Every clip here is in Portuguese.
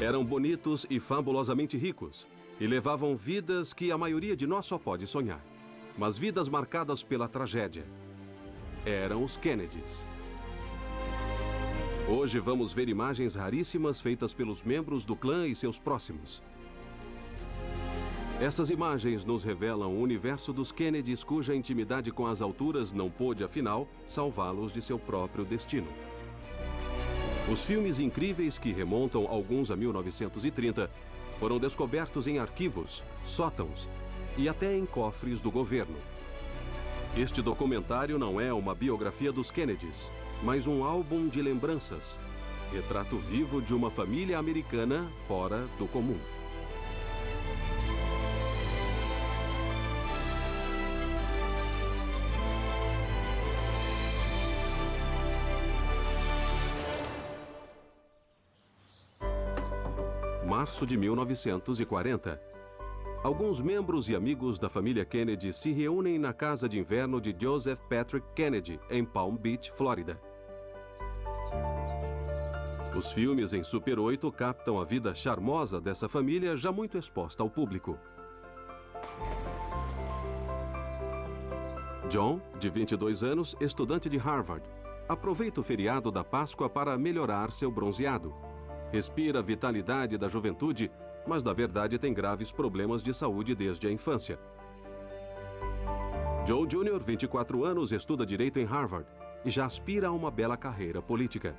Eram bonitos e fabulosamente ricos, e levavam vidas que a maioria de nós só pode sonhar, mas vidas marcadas pela tragédia. Eram os Kennedys. Hoje vamos ver imagens raríssimas feitas pelos membros do clã e seus próximos. Essas imagens nos revelam o universo dos Kennedys, cuja intimidade com as alturas não pôde, afinal, salvá-los de seu próprio destino. Os filmes incríveis, que remontam alguns a 1930, foram descobertos em arquivos, sótãos e até em cofres do governo. Este documentário não é uma biografia dos Kennedys, mas um álbum de lembranças, retrato vivo de uma família americana fora do comum. Março de 1940. Alguns membros e amigos da família Kennedy se reúnem na casa de inverno de Joseph Patrick Kennedy, em Palm Beach, Flórida. Os filmes em Super 8 captam a vida charmosa dessa família já muito exposta ao público. John, de 22 anos, estudante de Harvard, aproveita o feriado da Páscoa para melhorar seu bronzeado. Respira a vitalidade da juventude, mas na verdade tem graves problemas de saúde desde a infância. Joe Jr., 24 anos, estuda Direito em Harvard e já aspira a uma bela carreira política.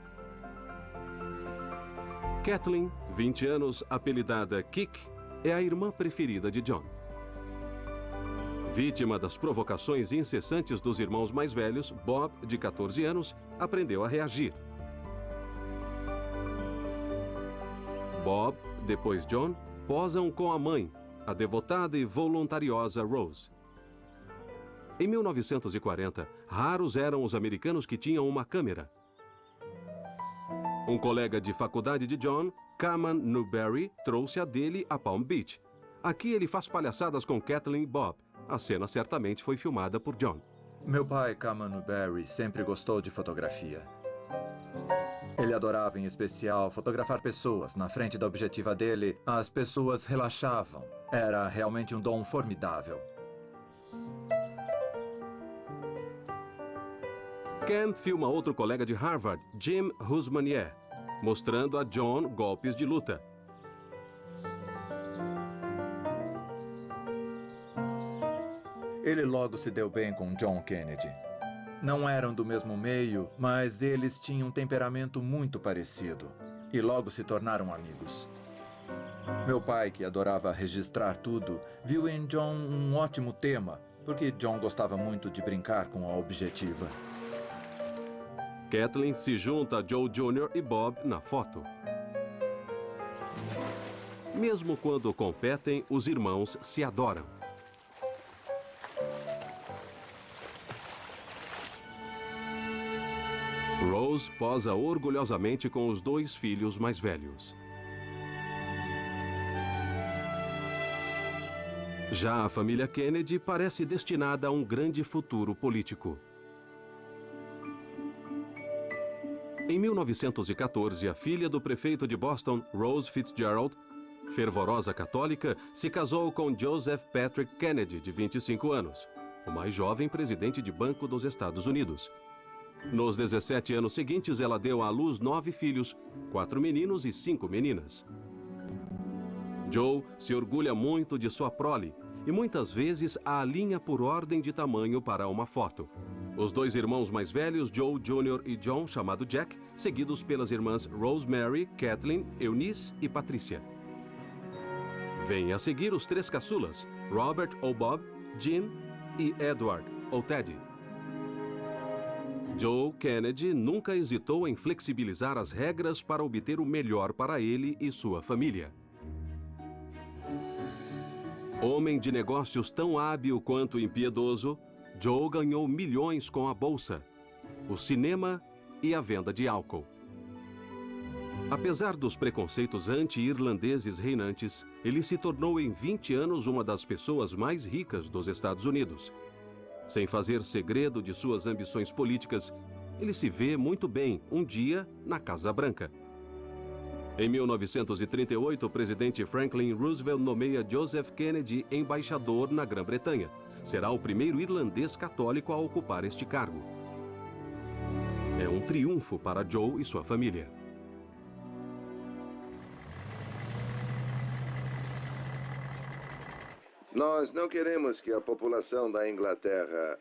Kathleen, 20 anos, apelidada Kik, é a irmã preferida de John. Vítima das provocações incessantes dos irmãos mais velhos, Bob, de 14 anos, aprendeu a reagir. Bob, depois John, posam com a mãe, a devotada e voluntariosa Rose. Em 1940, raros eram os americanos que tinham uma câmera. Um colega de faculdade de John, Kaman Newberry, trouxe a dele a Palm Beach. Aqui ele faz palhaçadas com Kathleen e Bob. A cena certamente foi filmada por John. Meu pai, Kaman Newberry, sempre gostou de fotografia. Ele adorava, em especial, fotografar pessoas. Na frente da objetiva dele, as pessoas relaxavam. Era realmente um dom formidável. Ken filma outro colega de Harvard, Jim Husmanier, mostrando a John golpes de luta. Ele logo se deu bem com John Kennedy. Não eram do mesmo meio, mas eles tinham um temperamento muito parecido. E logo se tornaram amigos. Meu pai, que adorava registrar tudo, viu em John um ótimo tema, porque John gostava muito de brincar com a objetiva. Kathleen se junta a Joe Jr. e Bob na foto. Mesmo quando competem, os irmãos se adoram. Rose posa orgulhosamente com os dois filhos mais velhos. Já a família Kennedy parece destinada a um grande futuro político. Em 1914, a filha do prefeito de Boston, Rose Fitzgerald, fervorosa católica, se casou com Joseph Patrick Kennedy, de 25 anos, o mais jovem presidente de banco dos Estados Unidos. Nos 17 anos seguintes, ela deu à luz 9 filhos, 4 meninos e 5 meninas. Joe se orgulha muito de sua prole e muitas vezes a alinha por ordem de tamanho para uma foto. Os dois irmãos mais velhos, Joe Jr. e John, chamado Jack, seguidos pelas irmãs Rosemary, Kathleen, Eunice e Patrícia. Vêm a seguir os 3 caçulas, Robert ou Bob, Jim e Edward ou Teddy. Joe Kennedy nunca hesitou em flexibilizar as regras para obter o melhor para ele e sua família. Homem de negócios tão hábil quanto impiedoso, Joe ganhou milhões com a bolsa, o cinema e a venda de álcool. Apesar dos preconceitos anti-irlandeses reinantes, ele se tornou em 20 anos uma das pessoas mais ricas dos Estados Unidos. Sem fazer segredo de suas ambições políticas, ele se vê muito bem um dia na Casa Branca. Em 1938, o presidente Franklin Roosevelt nomeia Joseph Kennedy embaixador na Grã-Bretanha. Será o primeiro irlandês católico a ocupar este cargo. É um triunfo para Joe e sua família. Nós não queremos que a população da Inglaterra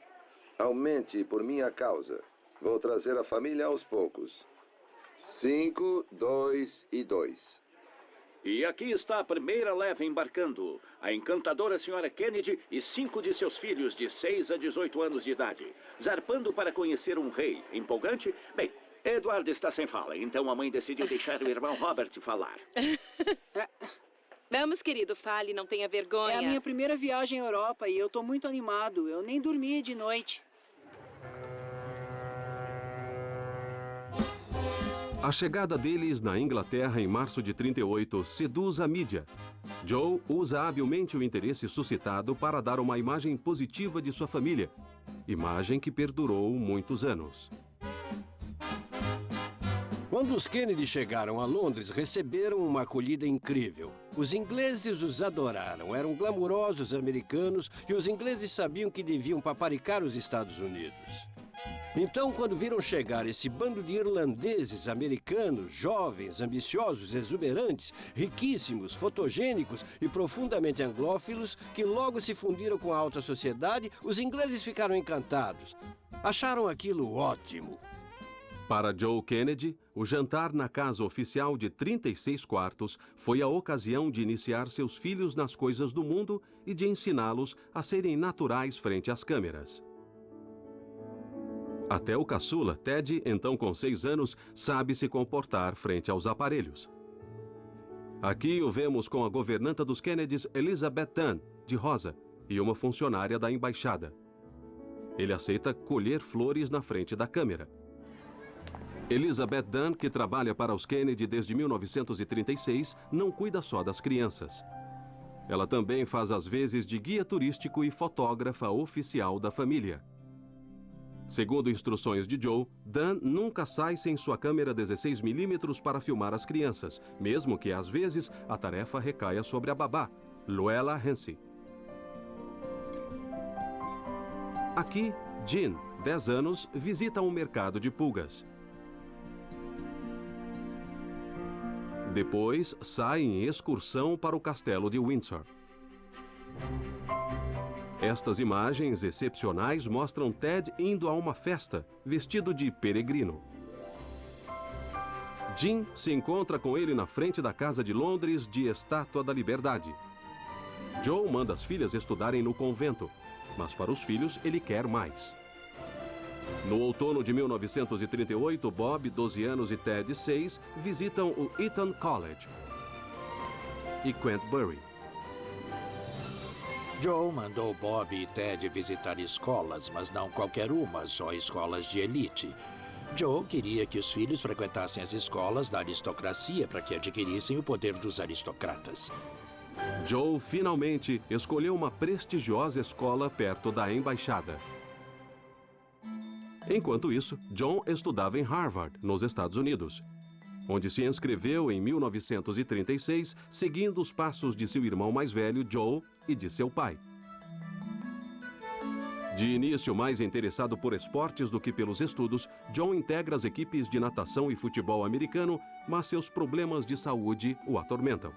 aumente por minha causa. Vou trazer a família aos poucos. 5, 2 e 2. E aqui está a primeira leva embarcando. A encantadora senhora Kennedy e 5 de seus filhos de 6 a 18 anos de idade. Zarpando para conhecer um rei. Empolgante? Bem, Edward está sem fala, então a mãe decidiu deixar o irmão Robert falar. Vamos, querido, fale, não tenha vergonha. É a minha primeira viagem à Europa e eu tô muito animado. Eu nem dormi de noite. A chegada deles na Inglaterra em março de 38 seduz a mídia. Joe usa habilmente o interesse suscitado para dar uma imagem positiva de sua família, imagem que perdurou muitos anos. Quando os Kennedy chegaram a Londres, receberam uma acolhida incrível. Os ingleses os adoraram, eram glamurosos americanos e os ingleses sabiam que deviam paparicar os Estados Unidos. Então, quando viram chegar esse bando de irlandeses americanos, jovens, ambiciosos, exuberantes, riquíssimos, fotogênicos e profundamente anglófilos, que logo se fundiram com a alta sociedade, os ingleses ficaram encantados. Acharam aquilo ótimo. Para Joe Kennedy, o jantar na casa oficial de 36 quartos foi a ocasião de iniciar seus filhos nas coisas do mundo e de ensiná-los a serem naturais frente às câmeras. Até o caçula, Ted, então com 6 anos, sabe se comportar frente aos aparelhos. Aqui o vemos com a governanta dos Kennedys, Elizabeth Dunn, de rosa, e uma funcionária da embaixada. Ele aceita colher flores na frente da câmera. Elizabeth Dunn, que trabalha para os Kennedy desde 1936, não cuida só das crianças. Ela também faz as vezes de guia turístico e fotógrafa oficial da família. Segundo instruções de Joe, Dunn nunca sai sem sua câmera 16mm para filmar as crianças, mesmo que às vezes a tarefa recaia sobre a babá, Luella Hensey. Aqui, Jean, 10 anos, visita um mercado de pulgas. Depois, sai em excursão para o castelo de Windsor. Estas imagens excepcionais mostram Ted indo a uma festa, vestido de peregrino. Jean se encontra com ele na frente da Casa de Londres de Estátua da Liberdade. Joe manda as filhas estudarem no convento, mas para os filhos ele quer mais. No outono de 1938, Bob, 12 anos, e Ted, 6, visitam o Eton College e Queensbury. Joe mandou Bob e Ted visitar escolas, mas não qualquer uma, só escolas de elite. Joe queria que os filhos frequentassem as escolas da aristocracia para que adquirissem o poder dos aristocratas. Joe finalmente escolheu uma prestigiosa escola perto da embaixada. Enquanto isso, John estudava em Harvard, nos Estados Unidos, onde se inscreveu em 1936, seguindo os passos de seu irmão mais velho, Joe, e de seu pai. De início mais interessado por esportes do que pelos estudos, John integra as equipes de natação e futebol americano, mas seus problemas de saúde o atormentam.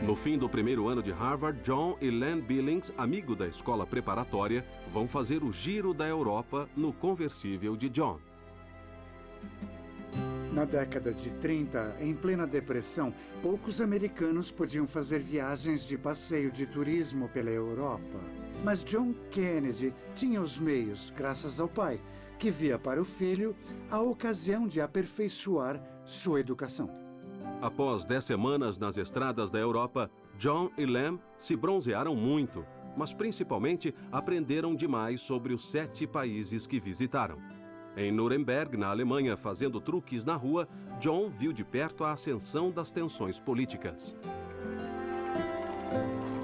No fim do primeiro ano de Harvard, John e Len Billings, amigo da escola preparatória, vão fazer o giro da Europa no conversível de John. Na década de 30, em plena depressão, poucos americanos podiam fazer viagens de passeio de turismo pela Europa. Mas John Kennedy tinha os meios, graças ao pai, que via para o filho a ocasião de aperfeiçoar sua educação. Após 10 semanas nas estradas da Europa, John e Lem se bronzearam muito, mas principalmente aprenderam demais sobre os 7 países que visitaram. Em Nuremberg, na Alemanha, fazendo truques na rua, John viu de perto a ascensão das tensões políticas.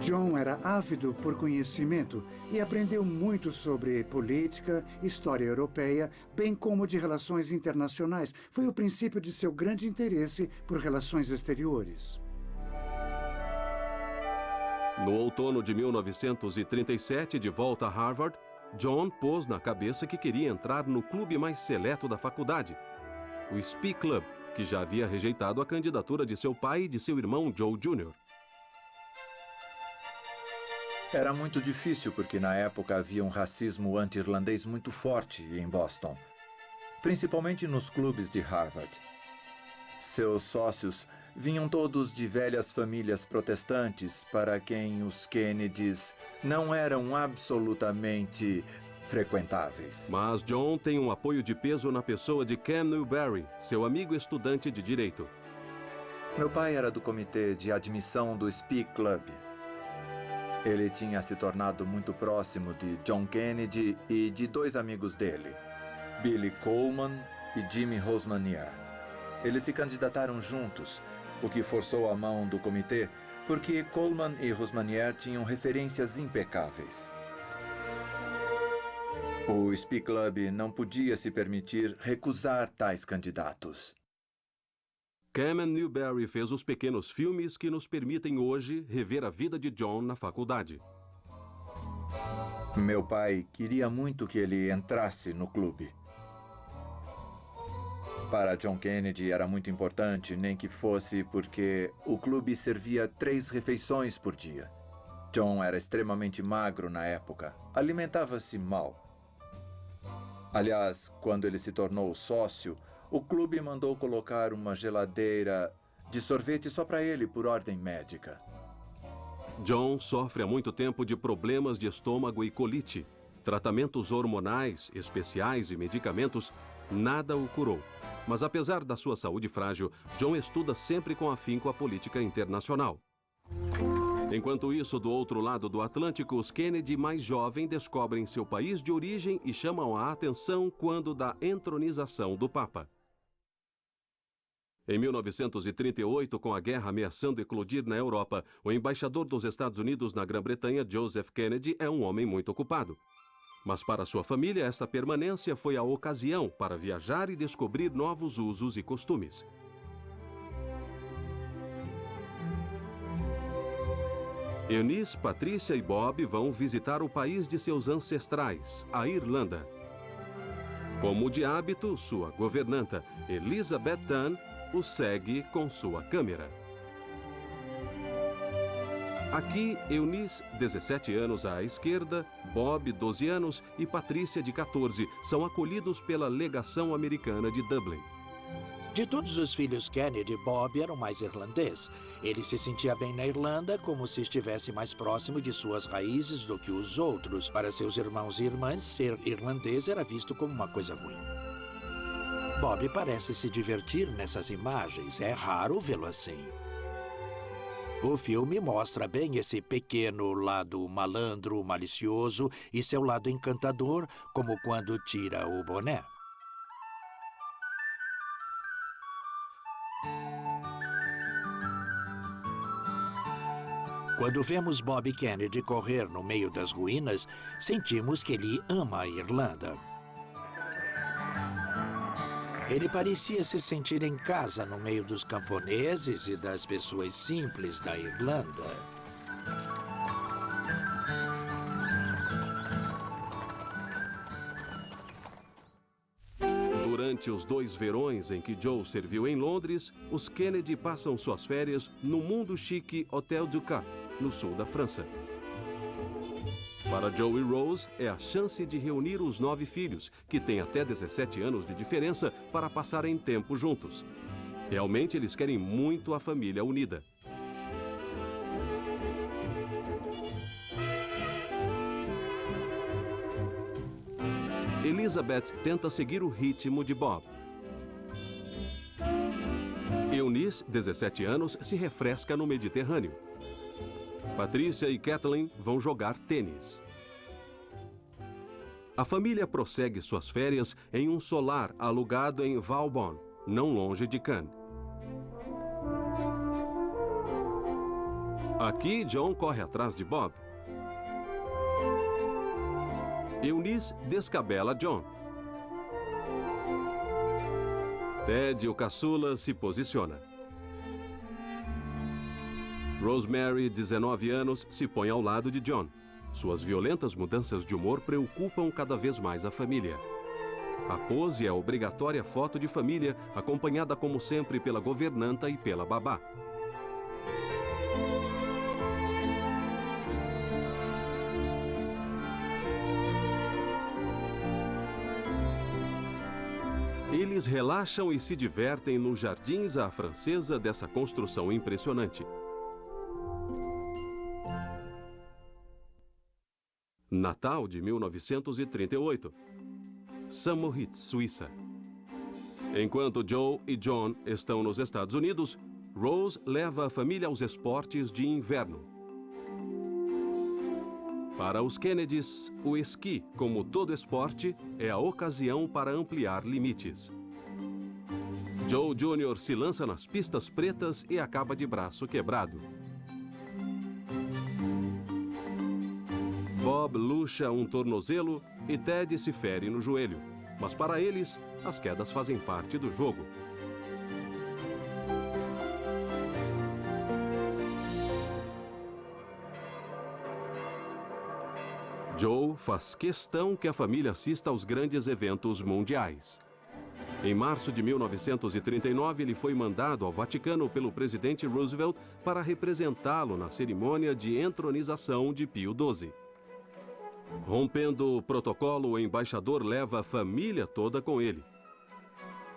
John era ávido por conhecimento e aprendeu muito sobre política, história europeia, bem como de relações internacionais. Foi o princípio de seu grande interesse por relações exteriores. No outono de 1937, de volta a Harvard, John pôs na cabeça que queria entrar no clube mais seleto da faculdade, o Spee Club, que já havia rejeitado a candidatura de seu pai e de seu irmão Joe Jr. Era muito difícil porque na época havia um racismo anti-irlandês muito forte em Boston, principalmente nos clubes de Harvard. Seus sócios vinham todos de velhas famílias protestantes para quem os Kennedys não eram absolutamente frequentáveis. Mas John tem um apoio de peso na pessoa de Cam Newberry, seu amigo estudante de direito. Meu pai era do comitê de admissão do Spee Club. Ele tinha se tornado muito próximo de John Kennedy e de dois amigos dele, Billy Coleman e Jimmy Rosmanier. Eles se candidataram juntos, o que forçou a mão do comitê, porque Coleman e Rosmanier tinham referências impecáveis. O Spee Club não podia se permitir recusar tais candidatos. Cam Newberry fez os pequenos filmes que nos permitem hoje rever a vida de John na faculdade. Meu pai queria muito que ele entrasse no clube. Para John Kennedy era muito importante, nem que fosse porque o clube servia 3 refeições por dia. John era extremamente magro na época, alimentava-se mal. Aliás, quando ele se tornou sócio, o clube mandou colocar uma geladeira de sorvete só para ele por ordem médica. John sofre há muito tempo de problemas de estômago e colite. Tratamentos hormonais, especiais e medicamentos, nada o curou. Mas apesar da sua saúde frágil, John estuda sempre com afinco a política internacional. Enquanto isso, do outro lado do Atlântico, os Kennedy mais jovens descobrem seu país de origem e chamam a atenção quando da entronização do Papa. Em 1938, com a guerra ameaçando eclodir na Europa, o embaixador dos Estados Unidos na Grã-Bretanha, Joseph Kennedy, é um homem muito ocupado. Mas para sua família, esta permanência foi a ocasião para viajar e descobrir novos usos e costumes. Eunice, Patrícia e Bob vão visitar o país de seus ancestrais, a Irlanda. Como de hábito, sua governanta, Elizabeth Dunn, o segue com sua câmera. Aqui, Eunice, 17 anos à esquerda, Bob, 12 anos e Patrícia, de 14, são acolhidos pela legação americana de Dublin. De todos os filhos Kennedy, Bob era o mais irlandês. Ele se sentia bem na Irlanda, como se estivesse mais próximo de suas raízes do que os outros. Para seus irmãos e irmãs, ser irlandês era visto como uma coisa ruim. Bob parece se divertir nessas imagens. É raro vê-lo assim. O filme mostra bem esse pequeno lado malandro, malicioso e seu lado encantador, como quando tira o boné. Quando vemos Bob Kennedy correr no meio das ruínas, sentimos que ele ama a Irlanda. Ele parecia se sentir em casa no meio dos camponeses e das pessoas simples da Irlanda. Durante os 2 verões em que Joe serviu em Londres, os Kennedy passam suas férias no mundo chique Hotel du Cap, no sul da França. Para Joe e Rose, é a chance de reunir os 9 filhos, que têm até 17 anos de diferença, para passarem tempo juntos. Realmente, eles querem muito a família unida. Elizabeth tenta seguir o ritmo de Bob. Eunice, 17 anos, se refresca no Mediterrâneo. Patrícia e Kathleen vão jogar tênis. A família prossegue suas férias em um solar alugado em Valbonne, não longe de Cannes. Aqui, John corre atrás de Bob. Eunice descabela John. Ted, o caçula, se posiciona. Rosemary, 19 anos, se põe ao lado de John. Suas violentas mudanças de humor preocupam cada vez mais a família. A pose é a obrigatória foto de família, acompanhada como sempre pela governanta e pela babá. Eles relaxam e se divertem nos jardins à francesa dessa construção impressionante. Natal de 1938. Saint-Moritz, Suíça. Enquanto Joe e John estão nos Estados Unidos, Rose leva a família aos esportes de inverno. Para os Kennedys, o esqui, como todo esporte, é a ocasião para ampliar limites. Joe Jr. se lança nas pistas pretas e acaba de braço quebrado. Bob luxa um tornozelo e Ted se fere no joelho. Mas para eles, as quedas fazem parte do jogo. Joe faz questão que a família assista aos grandes eventos mundiais. Em março de 1939, ele foi mandado ao Vaticano pelo presidente Roosevelt para representá-lo na cerimônia de entronização de Pio XII. Rompendo o protocolo, o embaixador leva a família toda com ele.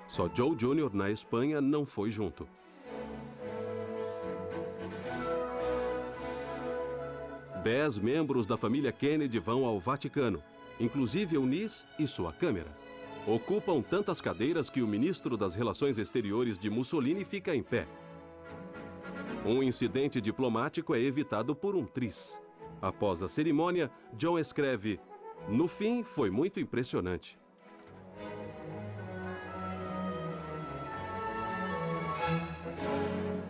Só Joe Jr. na Espanha não foi junto. Dez membros da família Kennedy vão ao Vaticano, inclusive Eunice e sua câmera. Ocupam tantas cadeiras que o ministro das Relações Exteriores de Mussolini fica em pé. Um incidente diplomático é evitado por um tris. Após a cerimônia, John escreve: "No fim, foi muito impressionante."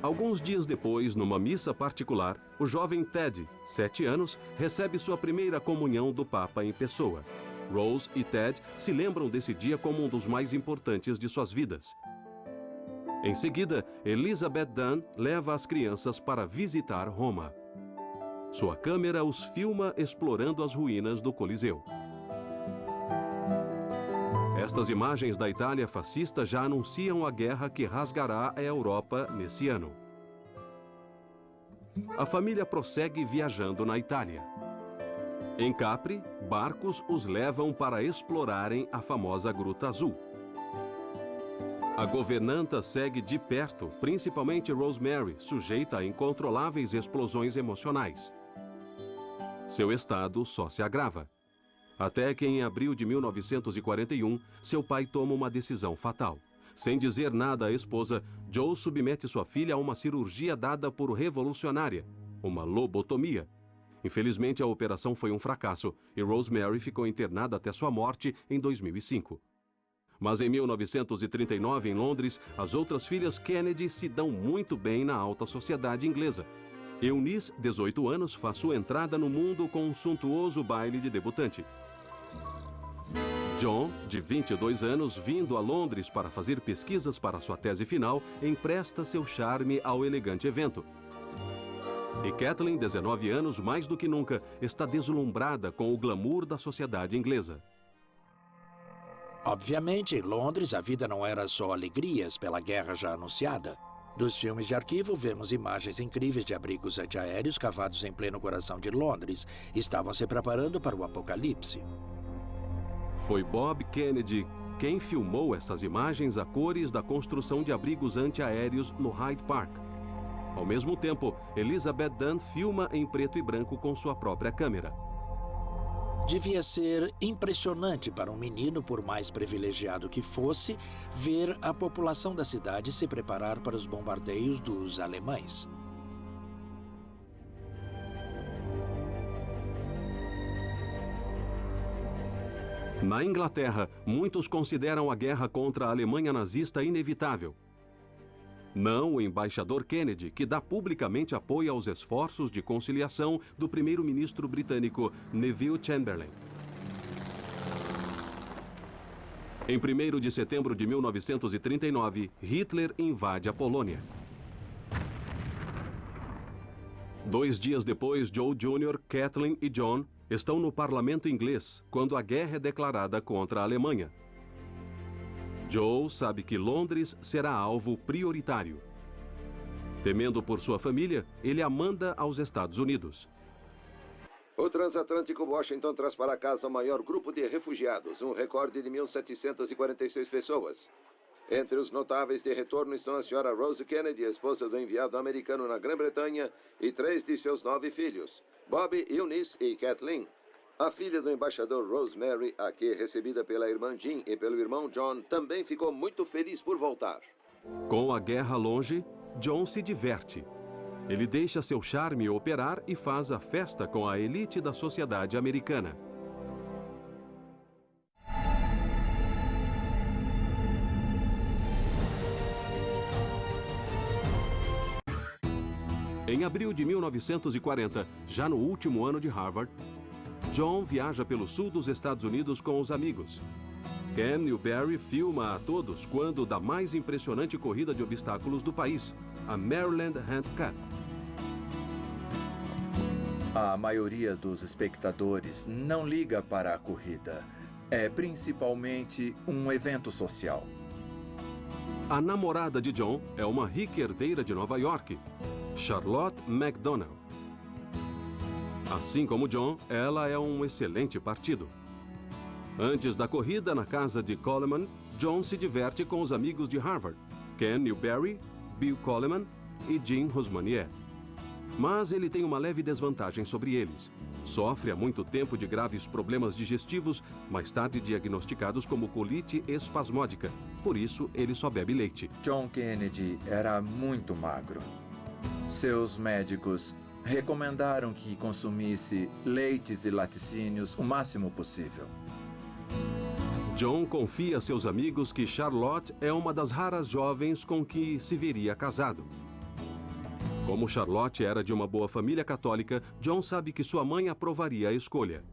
Alguns dias depois, numa missa particular, o jovem Ted, 7 anos, recebe sua primeira comunhão do Papa em pessoa. Rose e Ted se lembram desse dia como um dos mais importantes de suas vidas. Em seguida, Elizabeth Dunn leva as crianças para visitar Roma. Sua câmera os filma explorando as ruínas do Coliseu. Estas imagens da Itália fascista já anunciam a guerra que rasgará a Europa nesse ano. A família prossegue viajando na Itália. Em Capri, barcos os levam para explorarem a famosa Gruta Azul. A governanta segue de perto, principalmente Rosemary, sujeita a incontroláveis explosões emocionais. Seu estado só se agrava. Até que em abril de 1941, seu pai toma uma decisão fatal. Sem dizer nada à esposa, Joe submete sua filha a uma cirurgia dada por revolucionária, uma lobotomia. Infelizmente, a operação foi um fracasso e Rosemary ficou internada até sua morte em 2005. Mas em 1939, em Londres, as outras filhas Kennedy se dão muito bem na alta sociedade inglesa. Eunice, 18 anos, faz sua entrada no mundo com um suntuoso baile de debutante. John, de 22 anos, vindo a Londres para fazer pesquisas para sua tese final, empresta seu charme ao elegante evento. E Kathleen, 19 anos, mais do que nunca, está deslumbrada com o glamour da sociedade inglesa. Obviamente, em Londres, a vida não era só alegrias pela guerra já anunciada. Dos filmes de arquivo, vemos imagens incríveis de abrigos antiaéreos cavados em pleno coração de Londres. Estavam se preparando para o apocalipse. Foi Bob Kennedy quem filmou essas imagens a cores da construção de abrigos antiaéreos no Hyde Park. Ao mesmo tempo, Elizabeth Dunn filma em preto e branco com sua própria câmera. Devia ser impressionante para um menino, por mais privilegiado que fosse, ver a população da cidade se preparar para os bombardeios dos alemães. Na Inglaterra, muitos consideram a guerra contra a Alemanha nazista inevitável. Não o embaixador Kennedy, que dá publicamente apoio aos esforços de conciliação do primeiro-ministro britânico Neville Chamberlain. Em 1º de setembro de 1939, Hitler invade a Polônia. 2 dias depois, Joe Jr., Kathleen e John estão no parlamento inglês quando a guerra é declarada contra a Alemanha. Joe sabe que Londres será alvo prioritário. Temendo por sua família, ele a manda aos Estados Unidos. O transatlântico Washington traz para casa o maior grupo de refugiados, um recorde de 1.746 pessoas. Entre os notáveis de retorno estão a senhora Rose Kennedy, esposa do enviado americano na Grã-Bretanha, e 3 de seus 9 filhos, Bobby, Eunice e Kathleen. A filha do embaixador Rosemary, aqui recebida pela irmã Jean e pelo irmão John, também ficou muito feliz por voltar. Com a guerra longe, John se diverte. Ele deixa seu charme operar e faz a festa com a elite da sociedade americana. Em abril de 1940, já no último ano de Harvard, John viaja pelo sul dos Estados Unidos com os amigos. Ken Newberry filma a todos quando da mais impressionante corrida de obstáculos do país, a Maryland Handicap. A maioria dos espectadores não liga para a corrida. É principalmente um evento social. A namorada de John é uma rica herdeira de Nova York, Charlotte MacDonald. Assim como John, ela é um excelente partido. Antes da corrida, na casa de Coleman, John se diverte com os amigos de Harvard, Ken Newberry, Bill Coleman e Jean Rosmanier. Mas ele tem uma leve desvantagem sobre eles. Sofre há muito tempo de graves problemas digestivos, mais tarde diagnosticados como colite espasmódica. Por isso, ele só bebe leite. John Kennedy era muito magro. Seus médicos recomendaram que consumisse leites e laticínios o máximo possível. John confia a seus amigos que Charlotte é uma das raras jovens com que se veria casado. Como Charlotte era de uma boa família católica, John sabe que sua mãe aprovaria a escolha.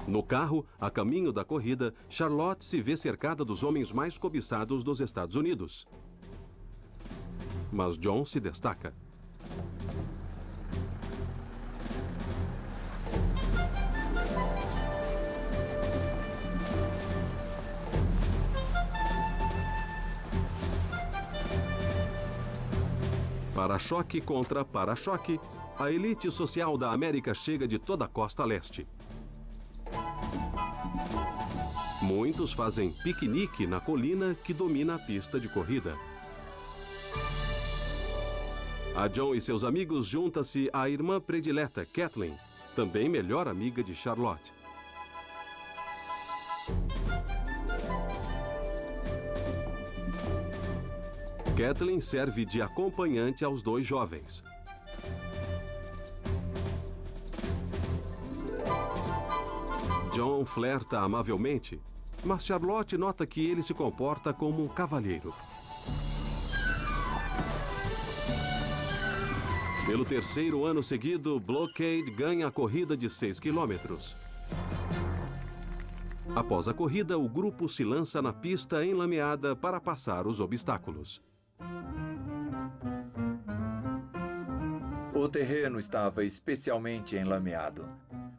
No carro, a caminho da corrida, Charlotte se vê cercada dos homens mais cobiçados dos Estados Unidos. Mas John se destaca. Para-choque contra para-choque, a elite social da América chega de toda a costa leste. Muitos fazem piquenique na colina que domina a pista de corrida. A John e seus amigos junta-se a irmã predileta, Kathleen, também melhor amiga de Charlotte. Kathleen serve de acompanhante aos dois jovens. John flerta amavelmente, mas Charlotte nota que ele se comporta como um cavalheiro. Pelo 3º ano seguido, Blockade ganha a corrida de 6 quilômetros. Após a corrida, o grupo se lança na pista enlameada para passar os obstáculos. O terreno estava especialmente enlameado.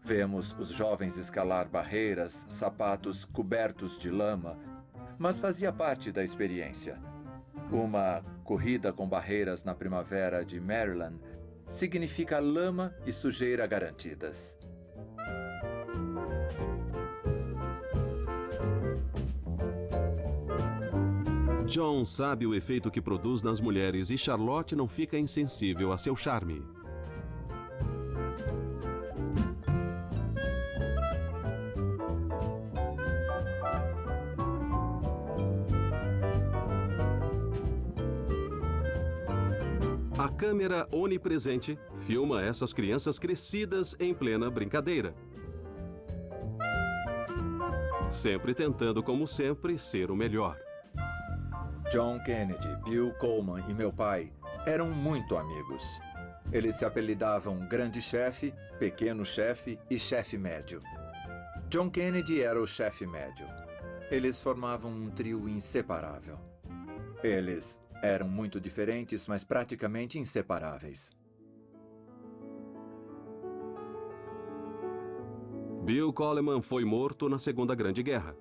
Vemos os jovens escalar barreiras, sapatos cobertos de lama, mas fazia parte da experiência. Uma corrida com barreiras na primavera de Maryland significa lama e sujeira garantidas. John sabe o efeito que produz nas mulheres e Charlotte não fica insensível a seu charme. A câmera onipresente filma essas crianças crescidas em plena brincadeira. Sempre tentando, como sempre, ser o melhor. John Kennedy, Bill Coleman e meu pai eram muito amigos. Eles se apelidavam Grande Chefe, Pequeno Chefe e Chefe Médio. John Kennedy era o chefe médio. Eles formavam um trio inseparável. Eles eram muito diferentes, mas praticamente inseparáveis. Bill Coleman foi morto na Segunda Grande Guerra.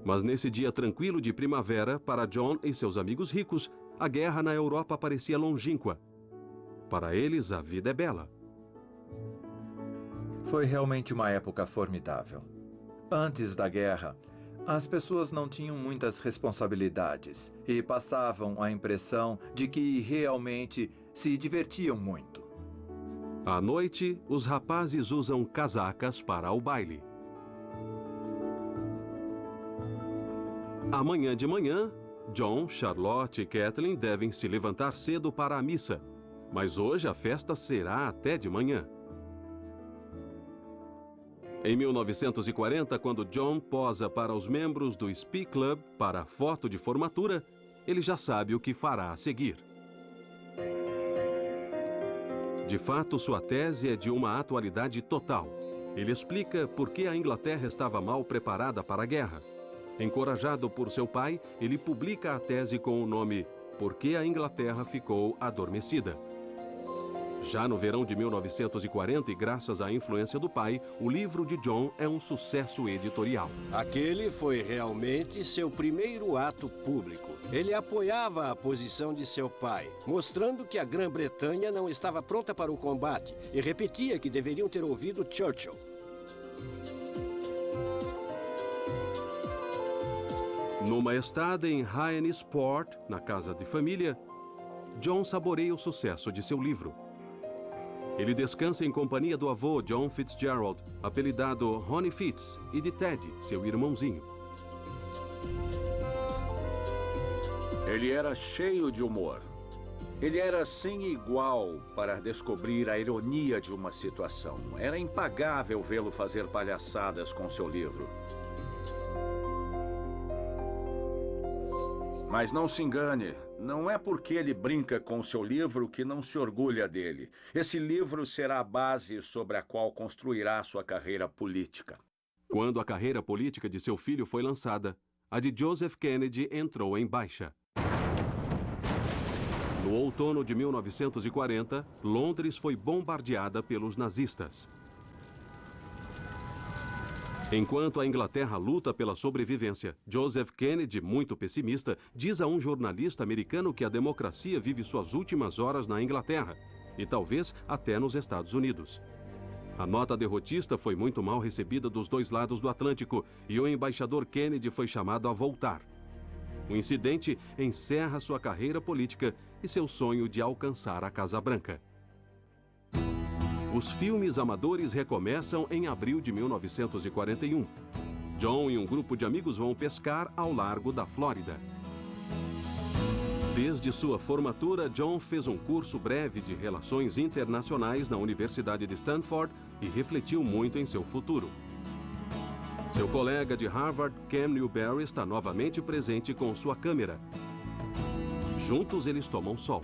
Mas nesse dia tranquilo de primavera, para John e seus amigos ricos, a guerra na Europa parecia longínqua. Para eles, a vida é bela. Foi realmente uma época formidável. Antes da guerra, as pessoas não tinham muitas responsabilidades e passavam a impressão de que realmente se divertiam muito. À noite, os rapazes usam casacas para o baile. Amanhã de manhã, John, Charlotte e Kathleen devem se levantar cedo para a missa. Mas hoje a festa será até de manhã. Em 1940, quando John posa para os membros do Spee Club para a foto de formatura, ele já sabe o que fará a seguir. De fato, sua tese é de uma atualidade total. Ele explica por que a Inglaterra estava mal preparada para a guerra. Encorajado por seu pai, ele publica a tese com o nome Por que a Inglaterra ficou adormecida. Já no verão de 1940, e graças à influência do pai, o livro de John é um sucesso editorial. Aquele foi realmente seu primeiro ato público. Ele apoiava a posição de seu pai, mostrando que a Grã-Bretanha não estava pronta para o combate e repetia que deveriam ter ouvido Churchill. Numa estada em Hyannisport, na casa de família, John saboreia o sucesso de seu livro. Ele descansa em companhia do avô John Fitzgerald, apelidado Ronnie Fitz, e de Ted, seu irmãozinho. Ele era cheio de humor. Ele era sem igual para descobrir a ironia de uma situação. Era impagável vê-lo fazer palhaçadas com seu livro. Mas não se engane, não é porque ele brinca com seu livro que não se orgulha dele. Esse livro será a base sobre a qual construirá sua carreira política. Quando a carreira política de seu filho foi lançada, a de Joseph Kennedy entrou em baixa. No outono de 1940, Londres foi bombardeada pelos nazistas. Enquanto a Inglaterra luta pela sobrevivência, Joseph Kennedy, muito pessimista, diz a um jornalista americano que a democracia vive suas últimas horas na Inglaterra e talvez até nos Estados Unidos. A nota derrotista foi muito mal recebida dos dois lados do Atlântico e o embaixador Kennedy foi chamado a voltar. O incidente encerra sua carreira política e seu sonho de alcançar a Casa Branca. Os filmes amadores recomeçam em abril de 1941. John e um grupo de amigos vão pescar ao largo da Flórida. Desde sua formatura, John fez um curso breve de Relações Internacionais na Universidade de Stanford e refletiu muito em seu futuro. Seu colega de Harvard, Cam Newberry, está novamente presente com sua câmera. Juntos eles tomam sol.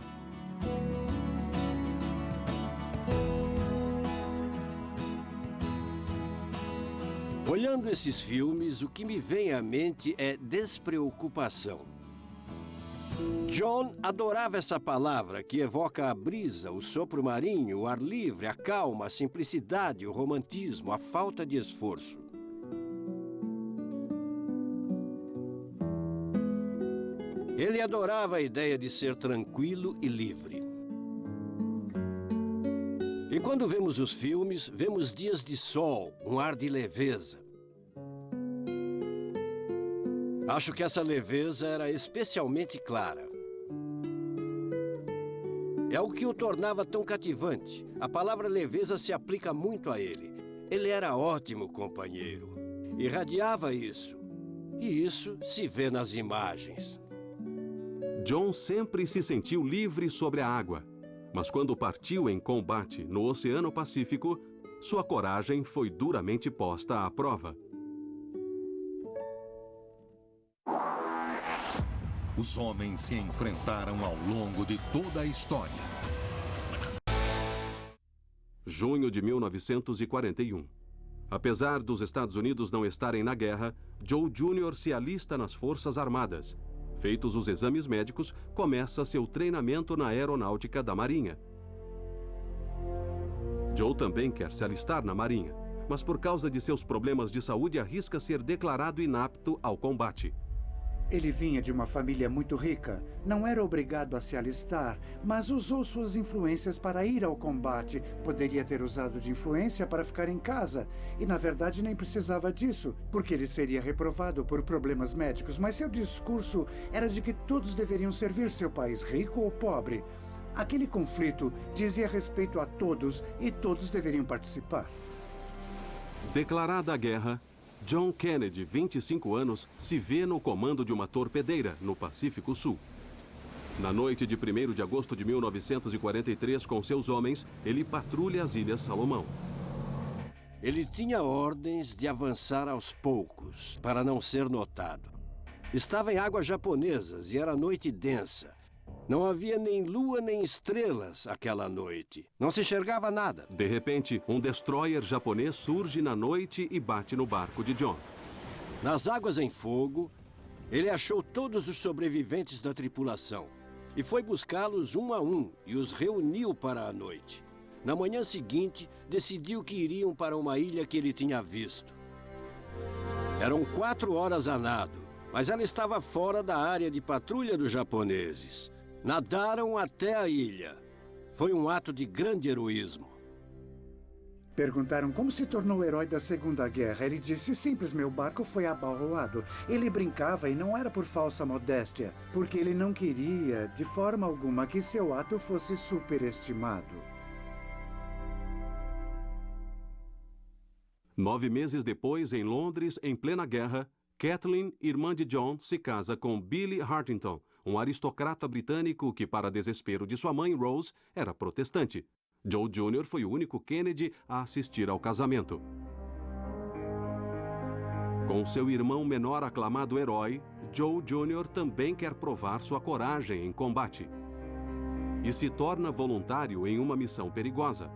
Olhando esses filmes, o que me vem à mente é despreocupação. John adorava essa palavra que evoca a brisa, o sopro marinho, o ar livre, a calma, a simplicidade, o romantismo, a falta de esforço. Ele adorava a ideia de ser tranquilo e livre. E quando vemos os filmes, vemos dias de sol, um ar de leveza. Acho que essa leveza era especialmente clara. É o que o tornava tão cativante. A palavra leveza se aplica muito a ele. Ele era ótimo companheiro. Irradiava isso. E isso se vê nas imagens. John sempre se sentiu livre sobre a água. Mas quando partiu em combate no Oceano Pacífico, sua coragem foi duramente posta à prova. os homens se enfrentaram ao longo de toda a história. Junho de 1941. Apesar dos Estados Unidos não estarem na guerra, Joe Jr. se alista nas Forças Armadas. Feitos os exames médicos, começa seu treinamento na Aeronáutica da Marinha. Joe também quer se alistar na Marinha, mas por causa de seus problemas de saúde arrisca ser declarado inapto ao combate. Ele vinha de uma família muito rica, não era obrigado a se alistar, mas usou suas influências para ir ao combate. Poderia ter usado de influência para ficar em casa, e na verdade nem precisava disso, porque ele seria reprovado por problemas médicos, mas seu discurso era de que todos deveriam servir seu país, rico ou pobre. Aquele conflito dizia respeito a todos e todos deveriam participar. Declarada a guerra, John Kennedy, 25 anos, se vê no comando de uma torpedeira no Pacífico Sul. Na noite de 1º de agosto de 1943, com seus homens, ele patrulha as Ilhas Salomão. Ele tinha ordens de avançar aos poucos, para não ser notado. Estava em águas japonesas e era noite densa. Não havia nem lua nem estrelas aquela noite. Não se enxergava nada. De repente, um destroyer japonês surge na noite e bate no barco de John. Nas águas em fogo, ele achou todos os sobreviventes da tripulação e foi buscá-los um a um e os reuniu para a noite. Na manhã seguinte, decidiu que iriam para uma ilha que ele tinha visto. Eram 4 horas a nado, mas ela estava fora da área de patrulha dos japoneses. Nadaram até a ilha. Foi um ato de grande heroísmo. Perguntaram como se tornou herói da Segunda Guerra. Ele disse, simples, meu barco foi abalroado. Ele brincava e não era por falsa modéstia, porque ele não queria, de forma alguma, que seu ato fosse superestimado. 9 meses depois, em Londres, em plena guerra, Kathleen, irmã de John, se casa com Billy Hartington, um aristocrata britânico que, para desespero de sua mãe, Rose, era protestante. Joe Jr. foi o único Kennedy a assistir ao casamento. Com seu irmão menor aclamado herói, Joe Jr. também quer provar sua coragem em combate. E se torna voluntário em uma missão perigosa: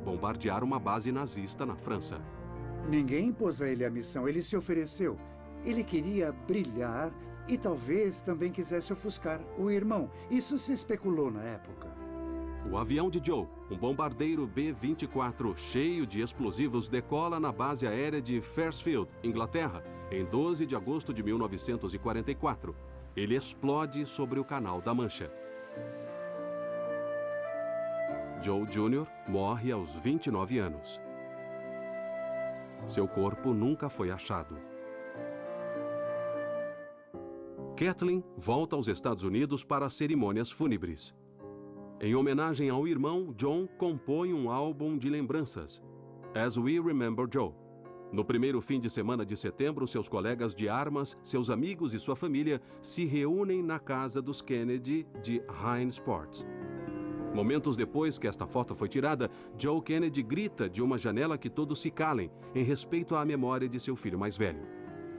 bombardear uma base nazista na França. Ninguém impôs a ele a missão, ele se ofereceu. Ele queria brilhar e talvez também quisesse ofuscar o irmão. Isso se especulou na época. O avião de Joe, um bombardeiro B-24 cheio de explosivos, decola na base aérea de Fairfield, Inglaterra, em 12 de agosto de 1944. Ele explode sobre o Canal da Mancha. Joe Jr. morre aos 29 anos. Seu corpo nunca foi achado. Kathleen volta aos Estados Unidos para as cerimônias fúnebres. Em homenagem ao irmão, John compõe um álbum de lembranças, As We Remember Joe. No primeiro fim de semana de setembro, seus colegas de armas, seus amigos e sua família se reúnem na casa dos Kennedy de Hines Ports. Momentos depois que esta foto foi tirada, Joe Kennedy grita de uma janela que todos se calem, em respeito à memória de seu filho mais velho.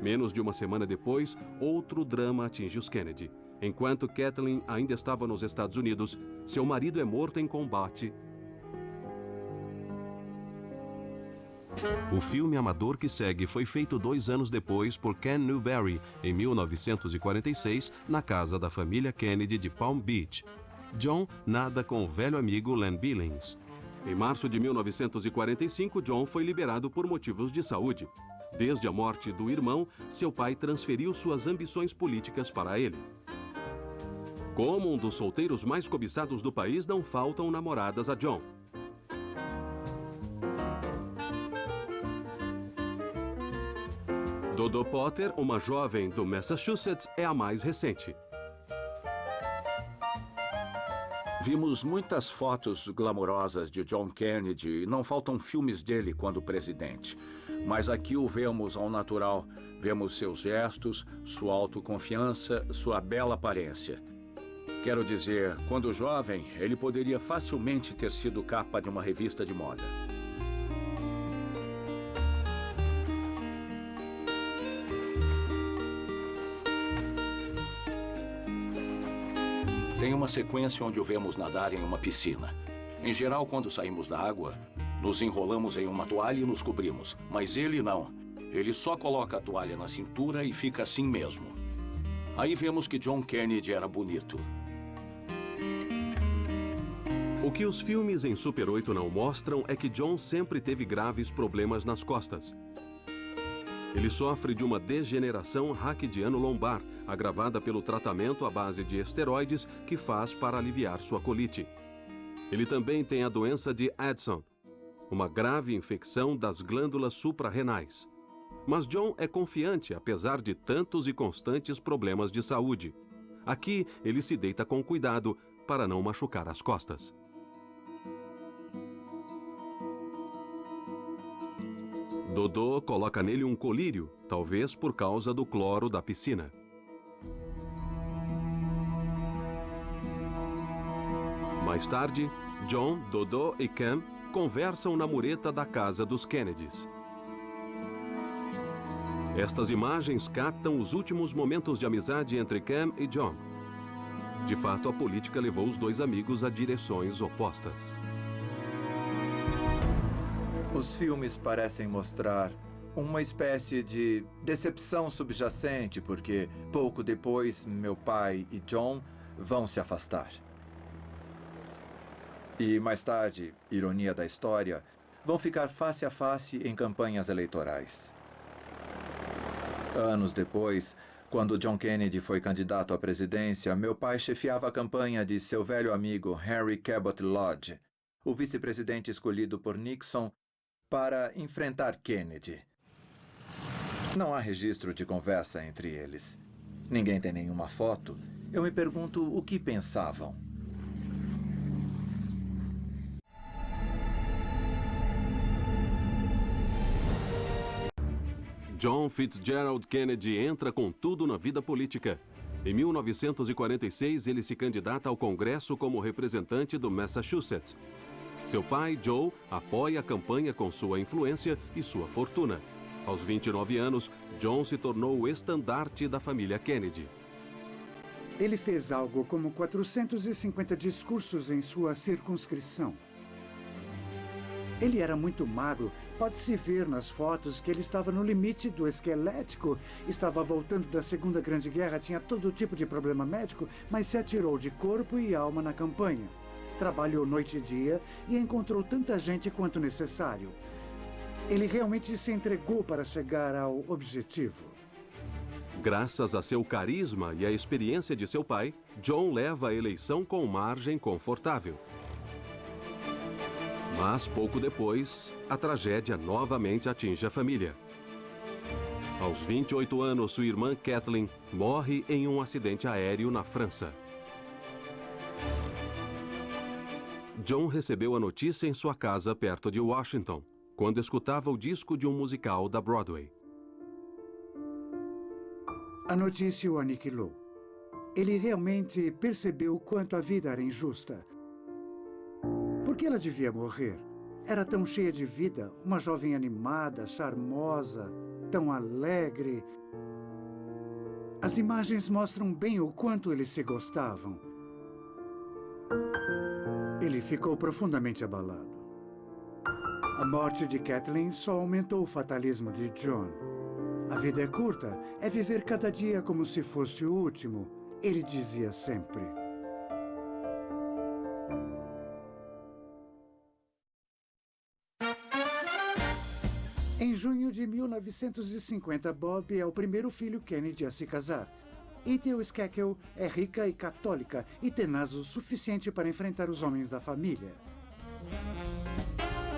Menos de uma semana depois, outro drama atinge os Kennedy. Enquanto Kathleen ainda estava nos Estados Unidos, seu marido é morto em combate. O filme amador que segue foi feito 2 anos depois por Ken Newberry, em 1946, na casa da família Kennedy de Palm Beach. John nada com o velho amigo Len Billings. Em março de 1945, John foi liberado por motivos de saúde. Desde a morte do irmão, seu pai transferiu suas ambições políticas para ele. Como um dos solteiros mais cobiçados do país, não faltam namoradas a John. Dodo Potter, uma jovem do Massachusetts, é a mais recente. Vimos muitas fotos glamourosas de John Kennedy e não faltam filmes dele quando presidente. Mas aqui o vemos ao natural. Vemos seus gestos, sua autoconfiança, sua bela aparência. Quero dizer, quando jovem, ele poderia facilmente ter sido capa de uma revista de moda. Tem uma sequência onde o vemos nadar em uma piscina. Em geral, quando saímos da água, nos enrolamos em uma toalha e nos cobrimos. Mas ele não. Ele só coloca a toalha na cintura e fica assim mesmo. Aí vemos que John Kennedy era bonito. O que os filmes em Super 8 não mostram é que John sempre teve graves problemas nas costas. Ele sofre de uma degeneração raquidiano-lombar, agravada pelo tratamento à base de esteroides que faz para aliviar sua colite. Ele também tem a doença de Addison, uma grave infecção das glândulas suprarrenais. Mas John é confiante, apesar de tantos e constantes problemas de saúde. Aqui, ele se deita com cuidado para não machucar as costas. Dodô coloca nele um colírio, talvez por causa do cloro da piscina. Mais tarde, John, Dodô e Cam conversam na mureta da casa dos Kennedys. Estas imagens captam os últimos momentos de amizade entre Cam e John. De fato, a política levou os dois amigos a direções opostas. Os filmes parecem mostrar uma espécie de decepção subjacente, porque pouco depois meu pai e John vão se afastar. E mais tarde, ironia da história, vão ficar face a face em campanhas eleitorais. Anos depois, quando John Kennedy foi candidato à presidência, meu pai chefiava a campanha de seu velho amigo Henry Cabot Lodge, o vice-presidente escolhido por Nixon para enfrentar Kennedy. Não há registro de conversa entre eles. Ninguém tem nenhuma foto. Eu me pergunto o que pensavam. John Fitzgerald Kennedy entra com tudo na vida política. Em 1946, ele se candidata ao Congresso como representante do Massachusetts. Seu pai, Joe, apoia a campanha com sua influência e sua fortuna. Aos 29 anos, John se tornou o estandarte da família Kennedy. Ele fez algo como 450 discursos em sua circunscrição. Ele era muito magro. Pode-se ver nas fotos que ele estava no limite do esquelético. Estava voltando da Segunda Grande Guerra, tinha todo tipo de problema médico, mas se atirou de corpo e alma na campanha. Trabalhou noite e dia e encontrou tanta gente quanto necessário. Ele realmente se entregou para chegar ao objetivo. Graças a seu carisma e à experiência de seu pai, John leva a eleição com margem confortável. Mas, pouco depois, a tragédia novamente atinge a família. Aos 28 anos, sua irmã Kathleen morre em um acidente aéreo na França. John recebeu a notícia em sua casa perto de Washington, quando escutava o disco de um musical da Broadway. A notícia o aniquilou. Ele realmente percebeu o quanto a vida era injusta. Por que ela devia morrer? Era tão cheia de vida, uma jovem animada, charmosa, tão alegre. As imagens mostram bem o quanto eles se gostavam. Ele ficou profundamente abalado. A morte de Kathleen só aumentou o fatalismo de John. A vida é curta, é viver cada dia como se fosse o último, ele dizia sempre. Em junho de 1950, Bob é o primeiro filho Kennedy a se casar. Ethel Skakel é rica e católica e tenaz o suficiente para enfrentar os homens da família.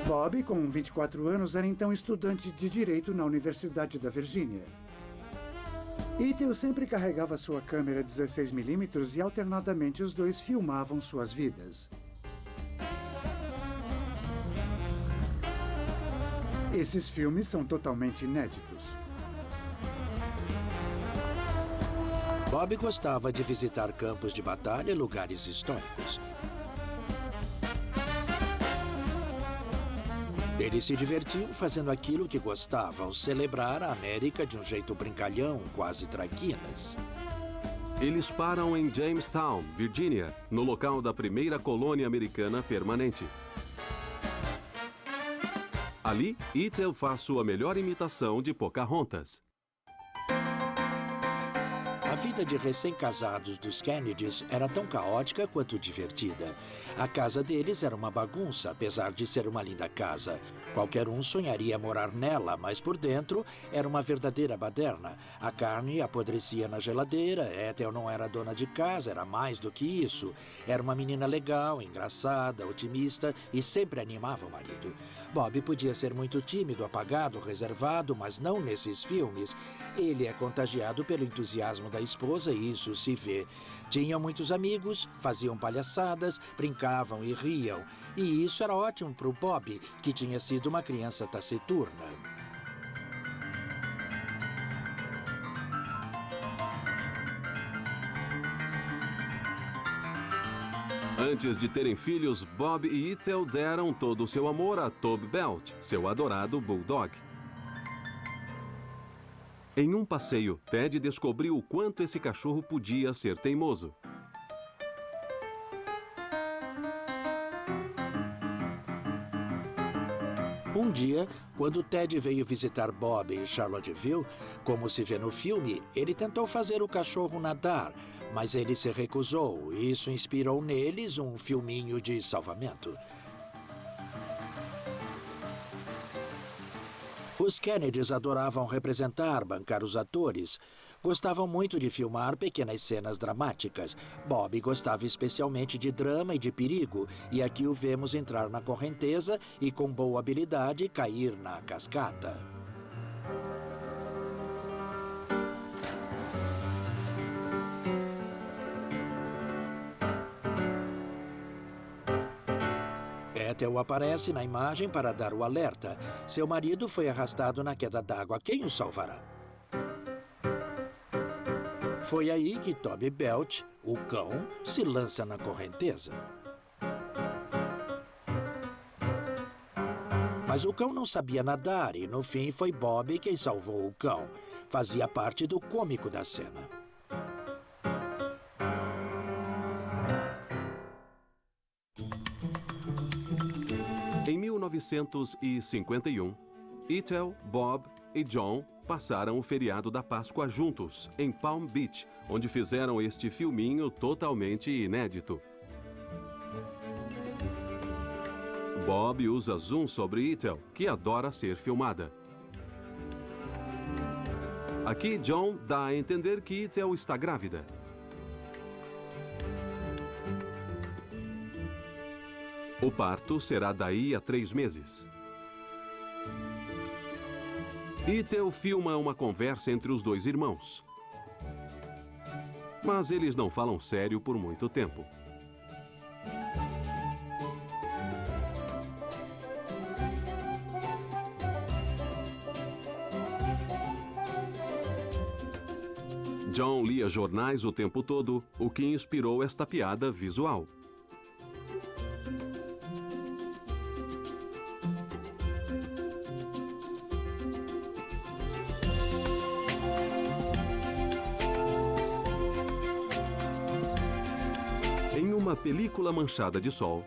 Bob, com 24 anos, era então estudante de Direito na Universidade da Virgínia. Ethel sempre carregava sua câmera 16mm e alternadamente os dois filmavam suas vidas. Esses filmes são totalmente inéditos. Bob gostava de visitar campos de batalha e lugares históricos. Ele se divertiu fazendo aquilo que gostavam, celebrar a América de um jeito brincalhão, quase traquinas. Eles param em Jamestown, Virgínia, no local da primeira colônia americana permanente. Ali, Ethel faz sua melhor imitação de Pocahontas. A vida de recém-casados dos Kennedys era tão caótica quanto divertida. A casa deles era uma bagunça, apesar de ser uma linda casa. Qualquer um sonharia morar nela, mas por dentro era uma verdadeira baderna. A carne apodrecia na geladeira, Ethel não era dona de casa, era mais do que isso. Era uma menina legal, engraçada, otimista e sempre animava o marido. Bob podia ser muito tímido, apagado, reservado, mas não nesses filmes. Ele é contagiado pelo entusiasmo da esposa e isso se vê. Tinham muitos amigos, faziam palhaçadas, brincavam e riam. E isso era ótimo para o Bob, que tinha sido uma criança taciturna. Antes de terem filhos, Bob e Ethel deram todo o seu amor a Toby Belt, seu adorado bulldog. Em um passeio, Ted descobriu o quanto esse cachorro podia ser teimoso. Um dia, quando Ted veio visitar Bob em Charlottesville, como se vê no filme, ele tentou fazer o cachorro nadar, mas ele se recusou e isso inspirou neles um filminho de salvamento. Os Kennedys adoravam representar, bancar os atores. Gostavam muito de filmar pequenas cenas dramáticas. Bob gostava especialmente de drama e de perigo, e aqui o vemos entrar na correnteza e, com boa habilidade, cair na cascata. Ethel aparece na imagem para dar o alerta. Seu marido foi arrastado na queda d'água. Quem o salvará? Foi aí que Toby Belt, o cão, se lança na correnteza. Mas o cão não sabia nadar e, no fim, foi Bob quem salvou o cão. Fazia parte do cômico da cena. Em 1951, Ethel, Bob e John passaram o feriado da Páscoa juntos, em Palm Beach, onde fizeram este filminho totalmente inédito. Bob usa zoom sobre Ethel, que adora ser filmada. Aqui, John dá a entender que Ethel está grávida. O parto será daí a 3 meses. Ethel filma uma conversa entre os dois irmãos. Mas eles não falam sério por muito tempo. John lia jornais o tempo todo, o que inspirou esta piada visual. Em uma película manchada de sol,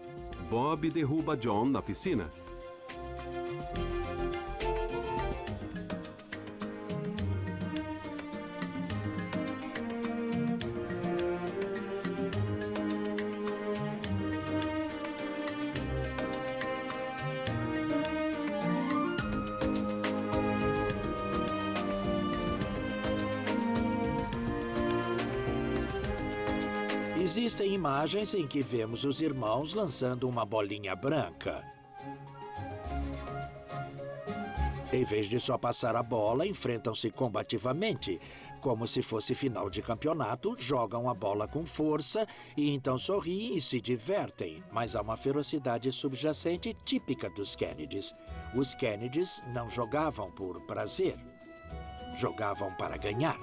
Bob derruba John na piscina. Existem imagens em que vemos os irmãos lançando uma bolinha branca. Em vez de só passar a bola, enfrentam-se combativamente. Como se fosse final de campeonato, jogam a bola com força e então sorriem e se divertem. Mas há uma ferocidade subjacente típica dos Kennedys. Os Kennedys não jogavam por prazer. Jogavam para ganhar.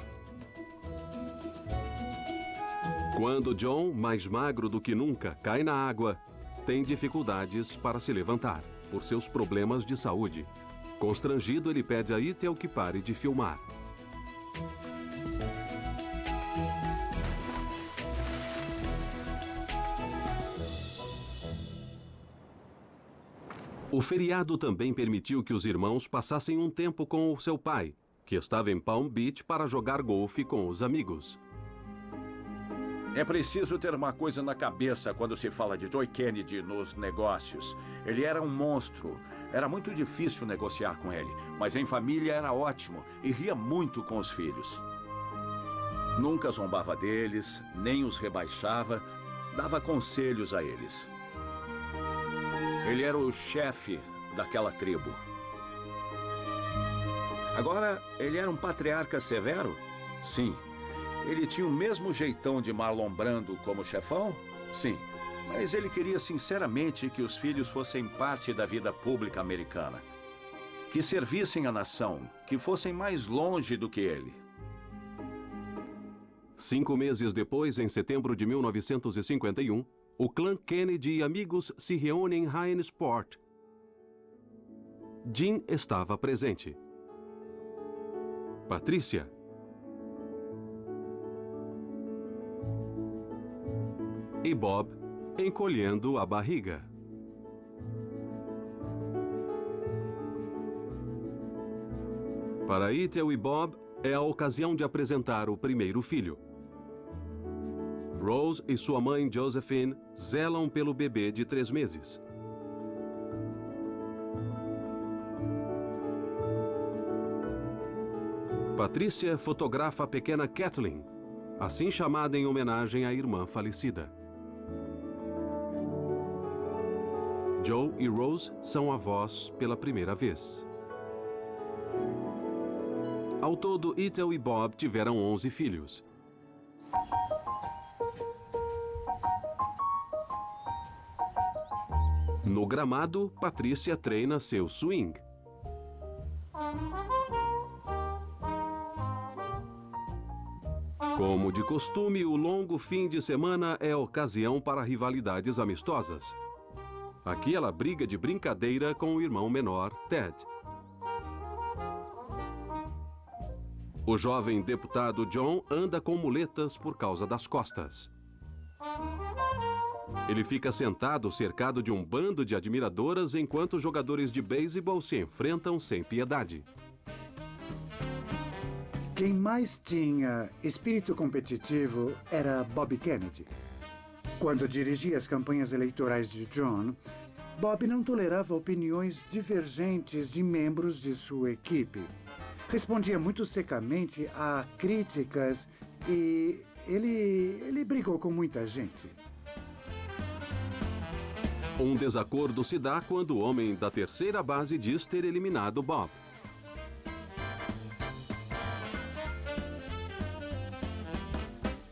Quando John, mais magro do que nunca, cai na água, tem dificuldades para se levantar, por seus problemas de saúde. Constrangido, ele pede a Ethel que pare de filmar. O feriado também permitiu que os irmãos passassem um tempo com o seu pai, que estava em Palm Beach para jogar golfe com os amigos. É preciso ter uma coisa na cabeça quando se fala de Joe Kennedy nos negócios. Ele era um monstro. Era muito difícil negociar com ele, mas em família era ótimo e ria muito com os filhos. Nunca zombava deles, nem os rebaixava, dava conselhos a eles. Ele era o chefe daquela tribo. Agora, ele era um patriarca severo? Sim. Ele tinha o mesmo jeitão de Marlon Brando como chefão? Sim. Mas ele queria sinceramente que os filhos fossem parte da vida pública americana. Que servissem à nação, que fossem mais longe do que ele. 5 meses depois, em setembro de 1951, o clã Kennedy e amigos se reúnem em Hyannisport. Jean estava presente. Patrícia. E Bob encolhendo a barriga. Para Ethel e Bob, é a ocasião de apresentar o primeiro filho. Rose e sua mãe Josephine zelam pelo bebê de 3 meses. Patrícia fotografa a pequena Kathleen, assim chamada em homenagem à irmã falecida. Joe e Rose são avós pela primeira vez. Ao todo, Ethel e Bob tiveram 11 filhos. No gramado, Patrícia treina seu swing. Como de costume, o longo fim de semana é ocasião para rivalidades amistosas. Aqui ela briga de brincadeira com o irmão menor, Ted. O jovem deputado John anda com muletas por causa das costas. Ele fica sentado cercado de um bando de admiradoras enquanto os jogadores de beisebol se enfrentam sem piedade. Quem mais tinha espírito competitivo era Bob Kennedy. Quando dirigia as campanhas eleitorais de John, Bob não tolerava opiniões divergentes de membros de sua equipe. Respondia muito secamente a críticas e ele brigou com muita gente. Um desacordo se dá quando o homem da terceira base diz ter eliminado Bob.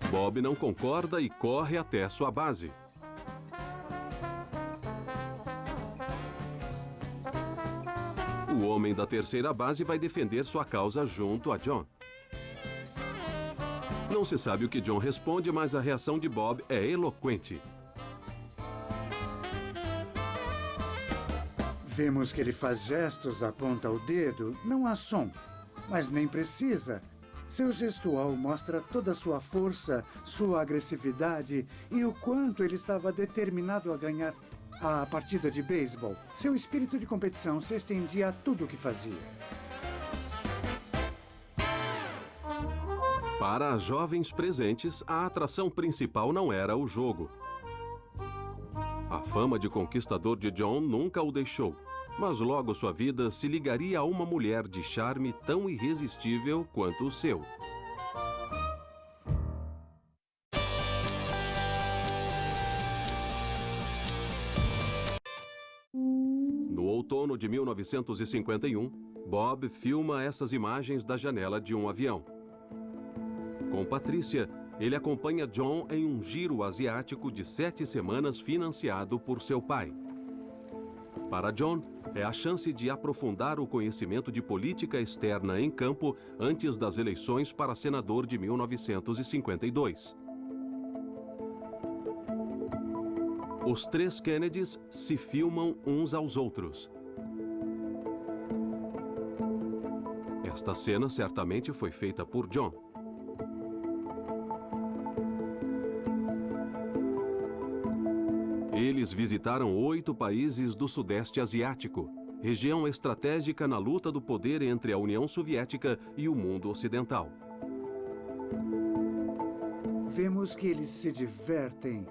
Bob não concorda e corre até sua base. O homem da terceira base vai defender sua causa junto a John. Não se sabe o que John responde, mas a reação de Bob é eloquente. Vemos que ele faz gestos, aponta o dedo, não há som, mas nem precisa. Seu gestual mostra toda a sua força, sua agressividade e o quanto ele estava determinado a ganhar a partida de beisebol. Seu espírito de competição se estendia a tudo o que fazia. Para as jovens presentes, a atração principal não era o jogo. A fama de conquistador de John nunca o deixou, mas logo sua vida se ligaria a uma mulher de charme tão irresistível quanto o seu. No outono de 1951, Bob filma essas imagens da janela de um avião. Com Patrícia, ele acompanha John em um giro asiático de 7 semanas financiado por seu pai. Para John, é a chance de aprofundar o conhecimento de política externa em campo antes das eleições para senador de 1952. Os 3 Kennedys se filmam uns aos outros. Esta cena certamente foi feita por John. Eles visitaram 8 países do Sudeste Asiático, região estratégica na luta do poder entre a União Soviética e o mundo ocidental. Vemos que eles se divertem.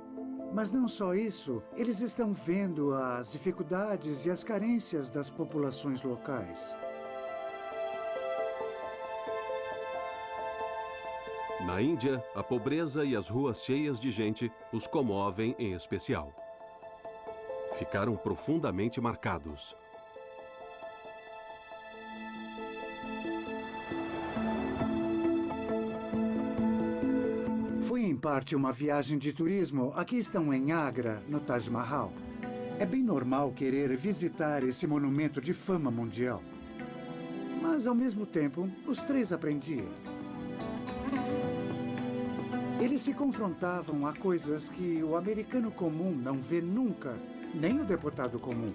Mas não só isso, eles estão vendo as dificuldades e as carências das populações locais. Na Índia, a pobreza e as ruas cheias de gente os comovem em especial. Ficaram profundamente marcados. Foi em parte uma viagem de turismo. Aqui estão em Agra, no Taj Mahal. É bem normal querer visitar esse monumento de fama mundial. Mas, ao mesmo tempo, os 3 aprendiam. Eles se confrontavam a coisas que o americano comum não vê nunca, nem o deputado comum.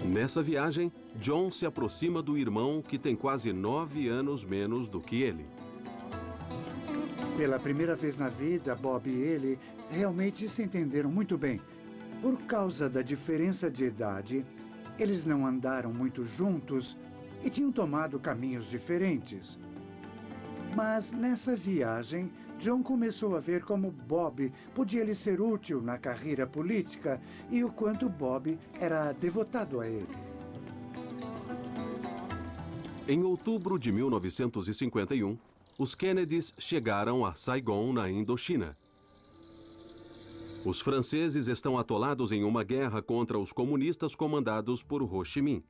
Nessa viagem, John se aproxima do irmão que tem quase 9 anos menos do que ele. Pela primeira vez na vida, Bob e ele realmente se entenderam muito bem. Por causa da diferença de idade, eles não andaram muito juntos e tinham tomado caminhos diferentes. Mas nessa viagem, John começou a ver como Bob podia lhe ser útil na carreira política e o quanto Bob era devotado a ele. Em outubro de 1951, os Kennedys chegaram a Saigon, na Indochina. Os franceses estão atolados em uma guerra contra os comunistas comandados por Ho Chi Minh.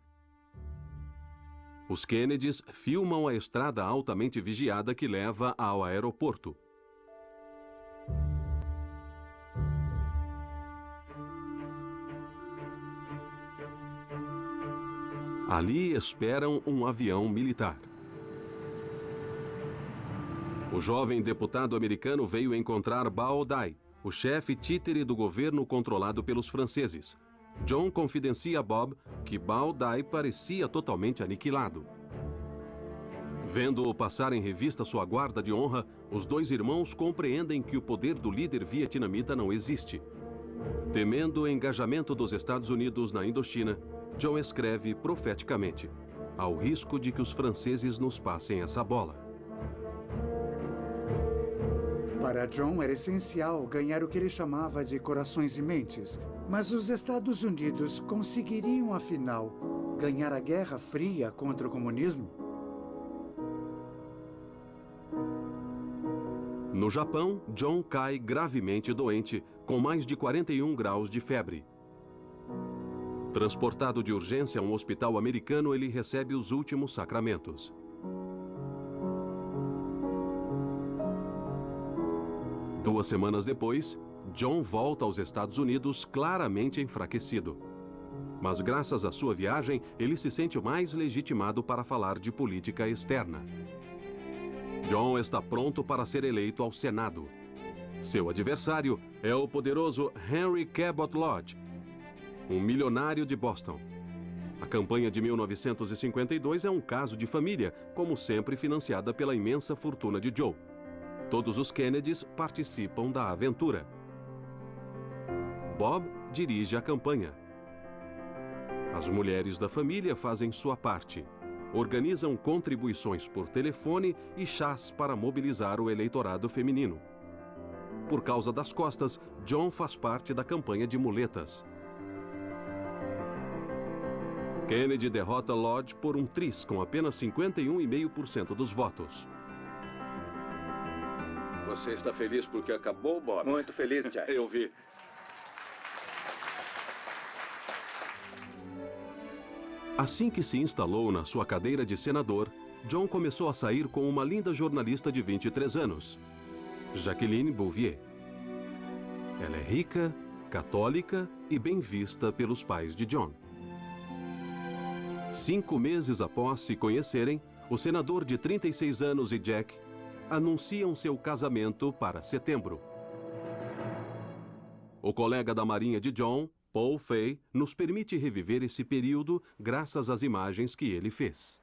Os Kennedys filmam a estrada altamente vigiada que leva ao aeroporto. Ali esperam um avião militar. O jovem deputado americano veio encontrar Bao Dai, o chefe títere do governo controlado pelos franceses. John confidencia a Bob que Bao Dai parecia totalmente aniquilado. Vendo-o passar em revista sua guarda de honra, os 2 irmãos compreendem que o poder do líder vietnamita não existe. Temendo o engajamento dos Estados Unidos na Indochina, John escreve profeticamente: "Ao risco de que os franceses nos passem essa bola." Para John era essencial ganhar o que ele chamava de corações e mentes. Mas os Estados Unidos conseguiriam, afinal, ganhar a Guerra Fria contra o comunismo? No Japão, John cai gravemente doente, com mais de 41 graus de febre. Transportado de urgência a um hospital americano, ele recebe os últimos sacramentos. Duas semanas depois, John volta aos Estados Unidos claramente enfraquecido. Mas graças à sua viagem, ele se sente mais legitimado para falar de política externa. John está pronto para ser eleito ao Senado. Seu adversário é o poderoso Henry Cabot Lodge, um milionário de Boston. A campanha de 1952 é um caso de família, como sempre financiada pela imensa fortuna de Joe. Todos os Kennedys participam da aventura. Bob dirige a campanha. As mulheres da família fazem sua parte. Organizam contribuições por telefone e chás para mobilizar o eleitorado feminino. Por causa das costas, John faz parte da campanha de muletas. Kennedy derrota Lodge por um tris, com apenas 51,5% dos votos. Você está feliz porque acabou, Bob? Muito feliz, Jack. Eu vi. Assim que se instalou na sua cadeira de senador, John começou a sair com uma linda jornalista de 23 anos, Jacqueline Bouvier. Ela é rica, católica e bem vista pelos pais de John. 5 meses após se conhecerem, o senador de 36 anos e Jack anunciam seu casamento para setembro. O colega da Marinha de John, Paul Fay, nos permite reviver esse período graças às imagens que ele fez.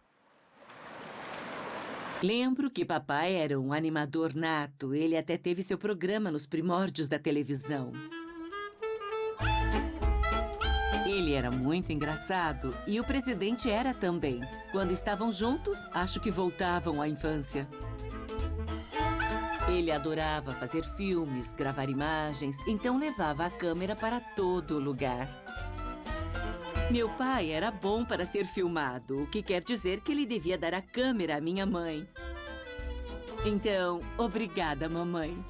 Lembro que papai era um animador nato. Ele até teve seu programa nos primórdios da televisão. Ele era muito engraçado e o presidente era também. Quando estavam juntos, acho que voltavam à infância. Ele adorava fazer filmes, gravar imagens, então levava a câmera para todo lugar. Meu pai era bom para ser filmado, o que quer dizer que ele devia dar a câmera à minha mãe. Então, obrigada, mamãe.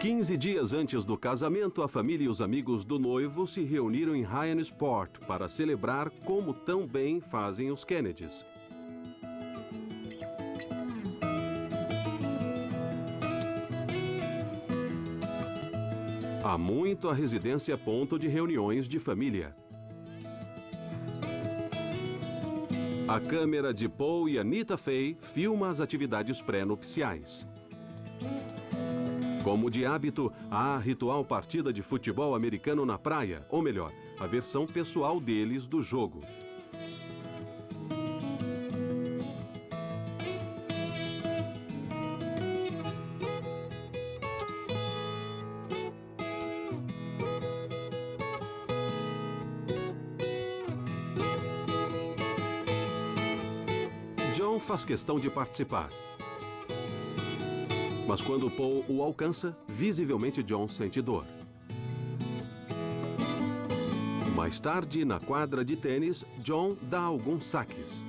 "15 dias antes do casamento, a família e os amigos do noivo se reuniram em Hyannisport para celebrar como tão bem fazem os Kennedys. Há muito a residência ponto de reuniões de família. A câmera de Paul e Anita Fey filma as atividades pré-nupciais. Como de hábito, há a ritual partida de futebol americano na praia, ou melhor, a versão pessoal deles do jogo. John faz questão de participar. Mas quando Paul o alcança, visivelmente John sente dor. Mais tarde, na quadra de tênis, John dá alguns saques.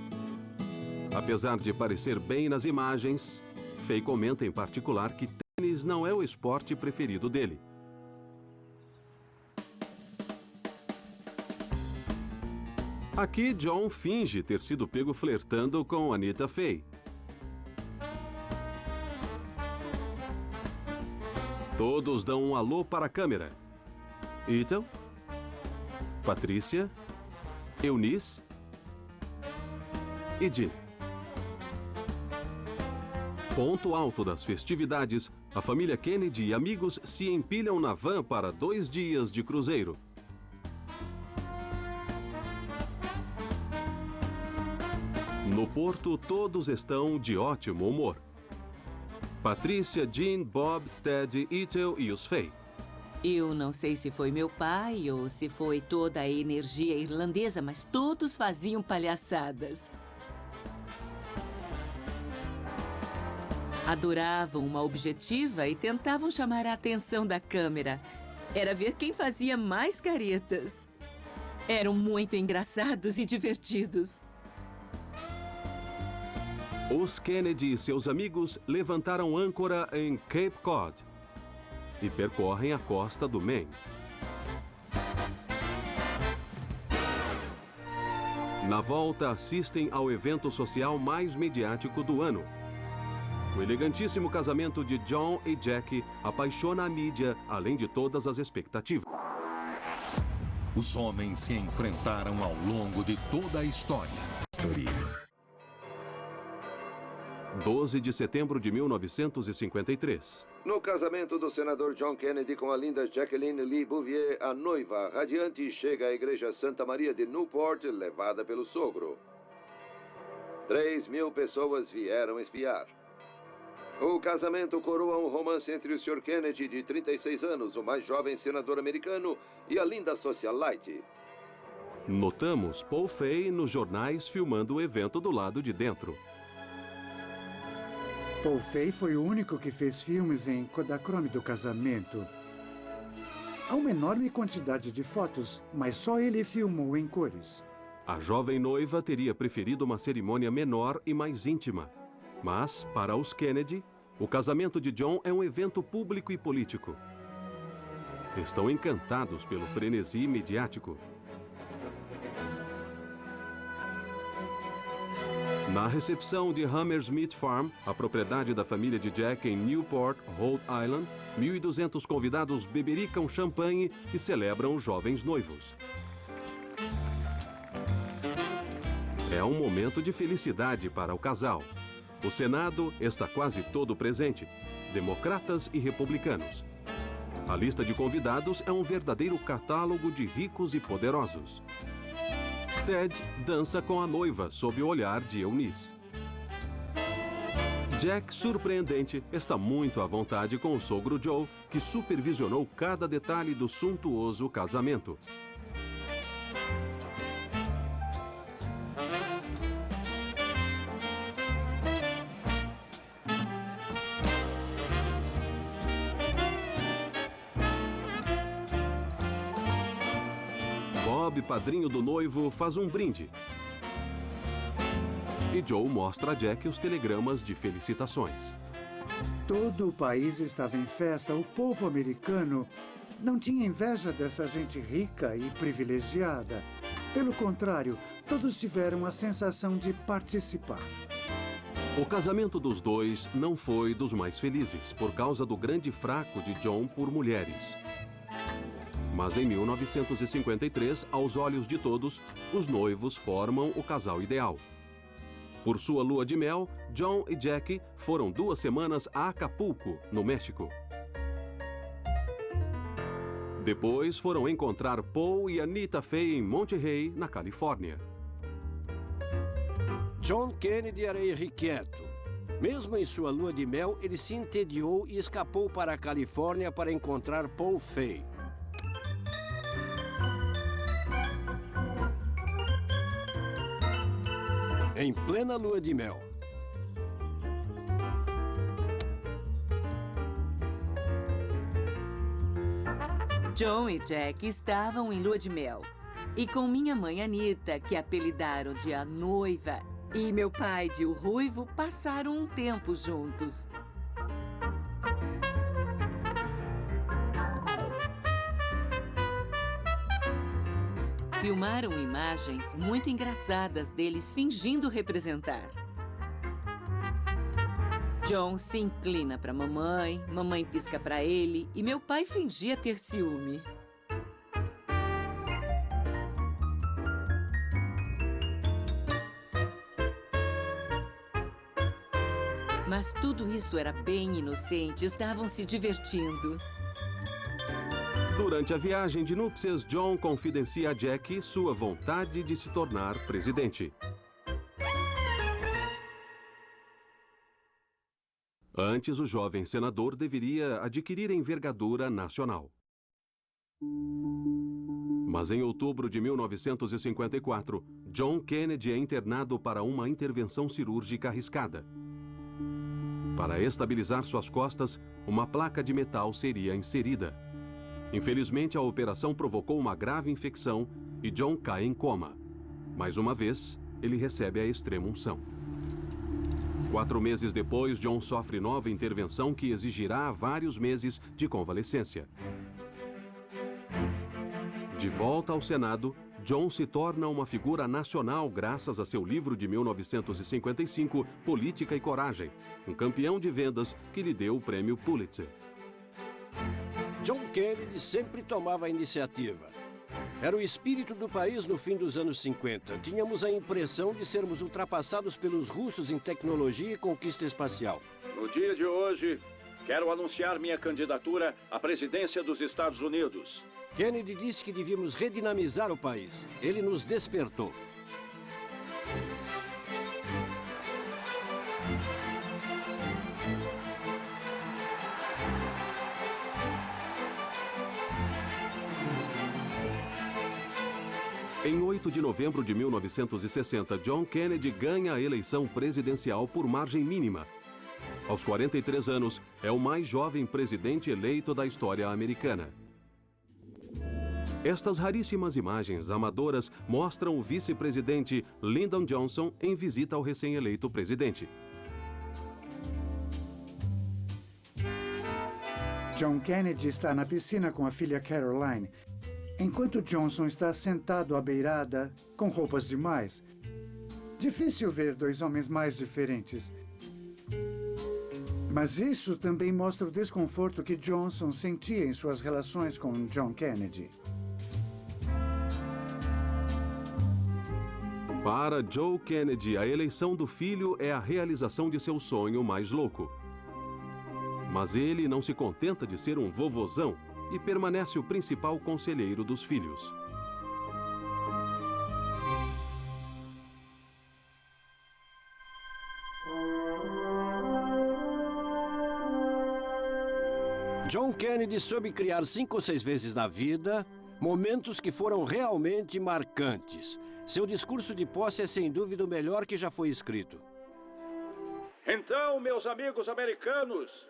Apesar de parecer bem nas imagens, Fey comenta em particular que tênis não é o esporte preferido dele. Aqui, John finge ter sido pego flertando com Anita Fey. Todos dão um alô para a câmera. Ethel, Patrícia, Eunice e Jean. Ponto alto das festividades, a família Kennedy e amigos se empilham na van para 2 dias de cruzeiro. No porto, todos estão de ótimo humor. Patrícia, Jean, Bob, Ted, Ethel e os Fey. Eu não sei se foi meu pai ou se foi toda a energia irlandesa, mas todos faziam palhaçadas. Adoravam uma objetiva e tentavam chamar a atenção da câmera. Era ver quem fazia mais caretas. Eram muito engraçados e divertidos. Os Kennedy e seus amigos levantaram âncora em Cape Cod e percorrem a costa do Maine. Na volta, assistem ao evento social mais mediático do ano. O elegantíssimo casamento de John e Jackie apaixona a mídia, além de todas as expectativas. Os homens se enfrentaram ao longo de toda a história. 12 de setembro de 1953. No casamento do senador John Kennedy com a linda Jacqueline Lee Bouvier, a noiva radiante chega à igreja Santa Maria de Newport, levada pelo sogro. 3.000 pessoas vieram espiar. O casamento coroa um romance entre o Sr. Kennedy, de 36 anos, o mais jovem senador americano, e a linda socialite. Notamos Paul Fey nos jornais filmando o evento do lado de dentro. Paul Fey foi o único que fez filmes em Kodachrome do casamento. Há uma enorme quantidade de fotos, mas só ele filmou em cores. A jovem noiva teria preferido uma cerimônia menor e mais íntima. Mas, para os Kennedy, o casamento de John é um evento público e político. Estão encantados pelo frenesi mediático. Na recepção de Hammersmith Farm, a propriedade da família de Jack em Newport, Rhode Island, 1.200 convidados bebericam champanhe e celebram os jovens noivos. É um momento de felicidade para o casal. O Senado está quase todo presente, democratas e republicanos. A lista de convidados é um verdadeiro catálogo de ricos e poderosos. Ted dança com a noiva sob o olhar de Eunice. Jack, surpreendente, está muito à vontade com o sogro Joe, que supervisionou cada detalhe do suntuoso casamento. Bob, padrinho do noivo, faz um brinde. E Joe mostra a Jack os telegramas de felicitações. Todo o país estava em festa. O povo americano não tinha inveja dessa gente rica e privilegiada. Pelo contrário, todos tiveram a sensação de participar. O casamento dos dois não foi dos mais felizes, por causa do grande fraco de John por mulheres. Mas em 1953, aos olhos de todos, os noivos formam o casal ideal. Por sua lua de mel, John e Jack foram 2 semanas a Acapulco, no México. Depois foram encontrar Paul e Anita Faye em Monterey, na Califórnia. John Kennedy era irrequieto. Mesmo em sua lua de mel, ele se entediou e escapou para a Califórnia para encontrar Paul Faye. Em plena lua de mel. John e Jack estavam em lua de mel. E com minha mãe Anita, que apelidaram de a noiva, e meu pai de o Ruivo, passaram um tempo juntos. Filmaram imagens muito engraçadas deles fingindo representar. John se inclina para mamãe, mamãe pisca para ele e meu pai fingia ter ciúme. Mas tudo isso era bem inocente, estavam se divertindo. Durante a viagem de núpcias, John confidencia a Jack sua vontade de se tornar presidente. Antes, o jovem senador deveria adquirir envergadura nacional. Mas em outubro de 1954, John Kennedy é internado para uma intervenção cirúrgica arriscada. Para estabilizar suas costas, uma placa de metal seria inserida. Infelizmente, a operação provocou uma grave infecção e John cai em coma. Mais uma vez, ele recebe a extrema-unção. 4 meses depois, John sofre nova intervenção que exigirá vários meses de convalescência. De volta ao Senado, John se torna uma figura nacional graças a seu livro de 1955, Política e Coragem, um campeão de vendas que lhe deu o prêmio Pulitzer. John Kennedy sempre tomava a iniciativa. Era o espírito do país no fim dos anos 50. Tínhamos a impressão de sermos ultrapassados pelos russos em tecnologia e conquista espacial. No dia de hoje, quero anunciar minha candidatura à presidência dos Estados Unidos. Kennedy disse que devíamos redinamizar o país. Ele nos despertou. Em 8 de novembro de 1960, John Kennedy ganha a eleição presidencial por margem mínima. Aos 43 anos, é o mais jovem presidente eleito da história americana. Estas raríssimas imagens amadoras mostram o vice-presidente Lyndon Johnson em visita ao recém-eleito presidente. John Kennedy está na piscina com a filha Caroline, enquanto Johnson está sentado à beirada, com roupas demais. Difícil ver 2 homens mais diferentes. Mas isso também mostra o desconforto que Johnson sentia em suas relações com John Kennedy. Para Joe Kennedy, a eleição do filho é a realização de seu sonho mais louco. Mas ele não se contenta de ser um vovozão e permanece o principal conselheiro dos filhos. John Kennedy soube criar 5 ou 6 vezes na vida momentos que foram realmente marcantes. Seu discurso de posse é sem dúvida o melhor que já foi escrito. Então, meus amigos americanos,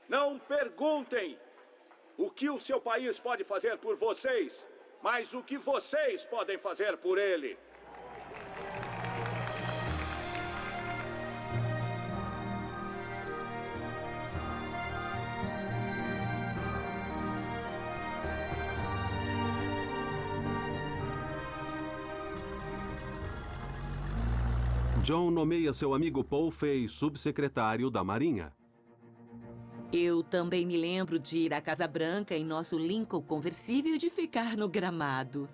não perguntem o que o seu país pode fazer por vocês, mas o que vocês podem fazer por ele. John nomeia seu amigo Paul Fay subsecretário da Marinha. Eu também me lembro de ir à Casa Branca em nosso Lincoln conversível e de ficar no gramado.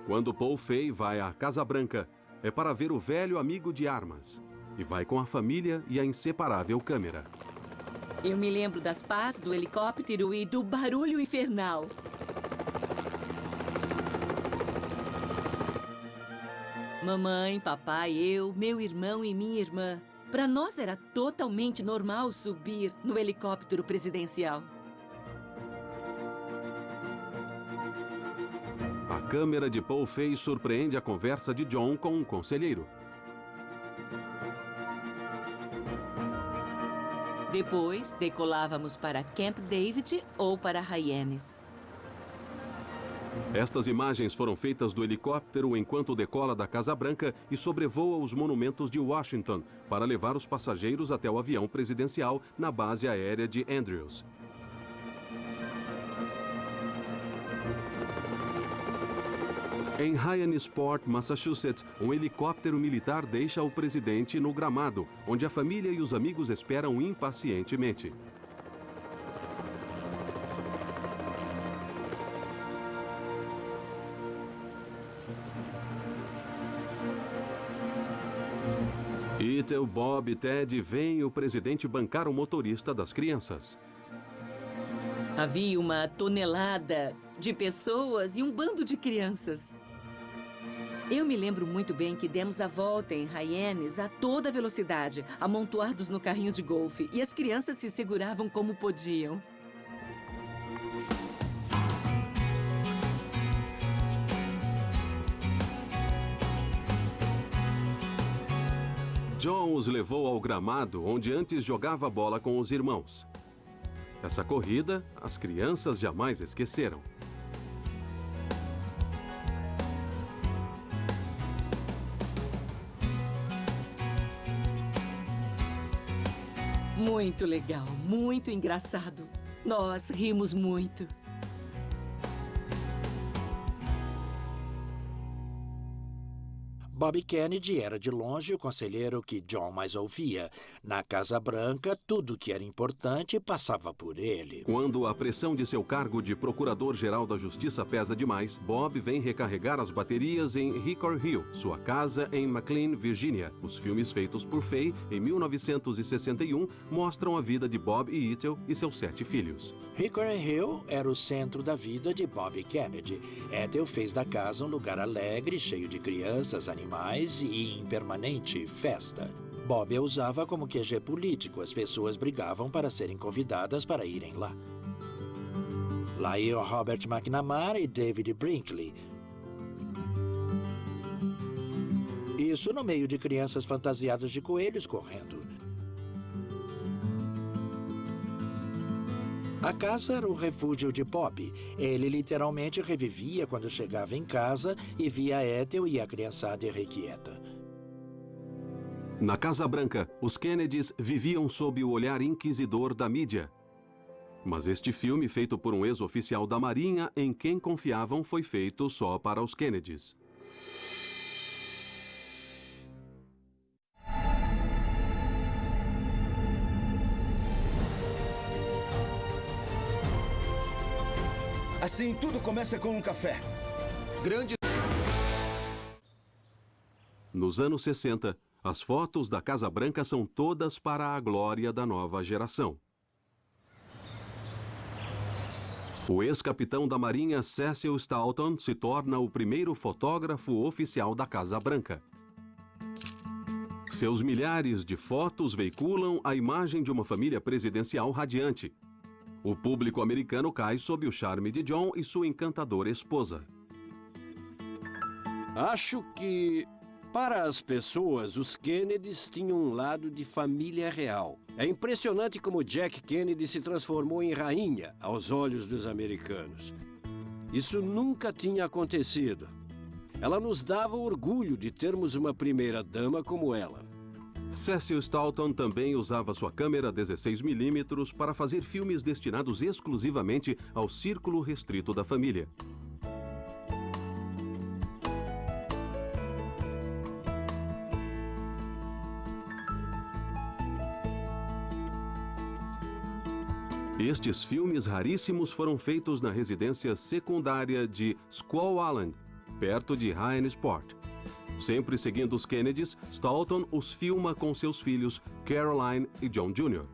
Quando Paul Fay vai à Casa Branca, é para ver o velho amigo de armas. E vai com a família e a inseparável câmera. Eu me lembro das pás, do helicóptero e do barulho infernal. Mamãe, papai, eu, meu irmão e minha irmã. Para nós era totalmente normal subir no helicóptero presidencial. A câmera de Paul Fay surpreende a conversa de John com um conselheiro. Depois, decolávamos para Camp David ou para Hyannis. Estas imagens foram feitas do helicóptero enquanto decola da Casa Branca e sobrevoa os monumentos de Washington para levar os passageiros até o avião presidencial na base aérea de Andrews. Em Hyannisport, Massachusetts, um helicóptero militar deixa o presidente no gramado, onde a família e os amigos esperam impacientemente. Ethel, Bob e Ted veem o presidente bancar o motorista das crianças. Havia uma tonelada de pessoas e um bando de crianças. Eu me lembro muito bem que demos a volta em Hyannis a toda velocidade, amontoados no carrinho de golfe, e as crianças se seguravam como podiam. John os levou ao gramado onde antes jogava bola com os irmãos. Essa corrida, as crianças jamais esqueceram. Muito legal, muito engraçado. Nós rimos muito. Bob Kennedy era de longe o conselheiro que John mais ouvia. Na Casa Branca, tudo que era importante passava por ele. Quando a pressão de seu cargo de Procurador-Geral da Justiça pesa demais, Bob vem recarregar as baterias em Hickory Hill, sua casa em McLean, Virgínia. Os filmes feitos por Fay, em 1961, mostram a vida de Bob e Ethel e seus 7 filhos. Hickory Hill era o centro da vida de Bob Kennedy. Ethel fez da casa um lugar alegre, cheio de crianças, animais e em permanente festa. Bob a usava como QG político. As pessoas brigavam para serem convidadas para irem lá. Lá iam Robert McNamara e David Brinkley. Isso no meio de crianças fantasiadas de coelhos correndo. A casa era o refúgio de Bob. Ele literalmente revivia quando chegava em casa e via Ethel e a criançada irrequieta. Na Casa Branca, os Kennedys viviam sob o olhar inquisidor da mídia. Mas este filme, feito por um ex-oficial da Marinha, em quem confiavam, foi feito só para os Kennedys. Assim, tudo começa com um café. Grande. Nos anos 60, as fotos da Casa Branca são todas para a glória da nova geração. O ex-capitão da Marinha Cecil Staunton se torna o primeiro fotógrafo oficial da Casa Branca. Seus milhares de fotos veiculam a imagem de uma família presidencial radiante. O público americano cai sob o charme de John e sua encantadora esposa. Acho que, para as pessoas, os Kennedys tinham um lado de família real. É impressionante como Jack Kennedy se transformou em rainha aos olhos dos americanos. Isso nunca tinha acontecido. Ela nos dava orgulho de termos uma primeira-dama como ela. Cecil Stalton também usava sua câmera 16mm para fazer filmes destinados exclusivamente ao círculo restrito da família. Estes filmes raríssimos foram feitos na residência secundária de Squaw Island, perto de Hyannisport. Sempre seguindo os Kennedys, Stalton os filma com seus filhos Caroline e John Jr.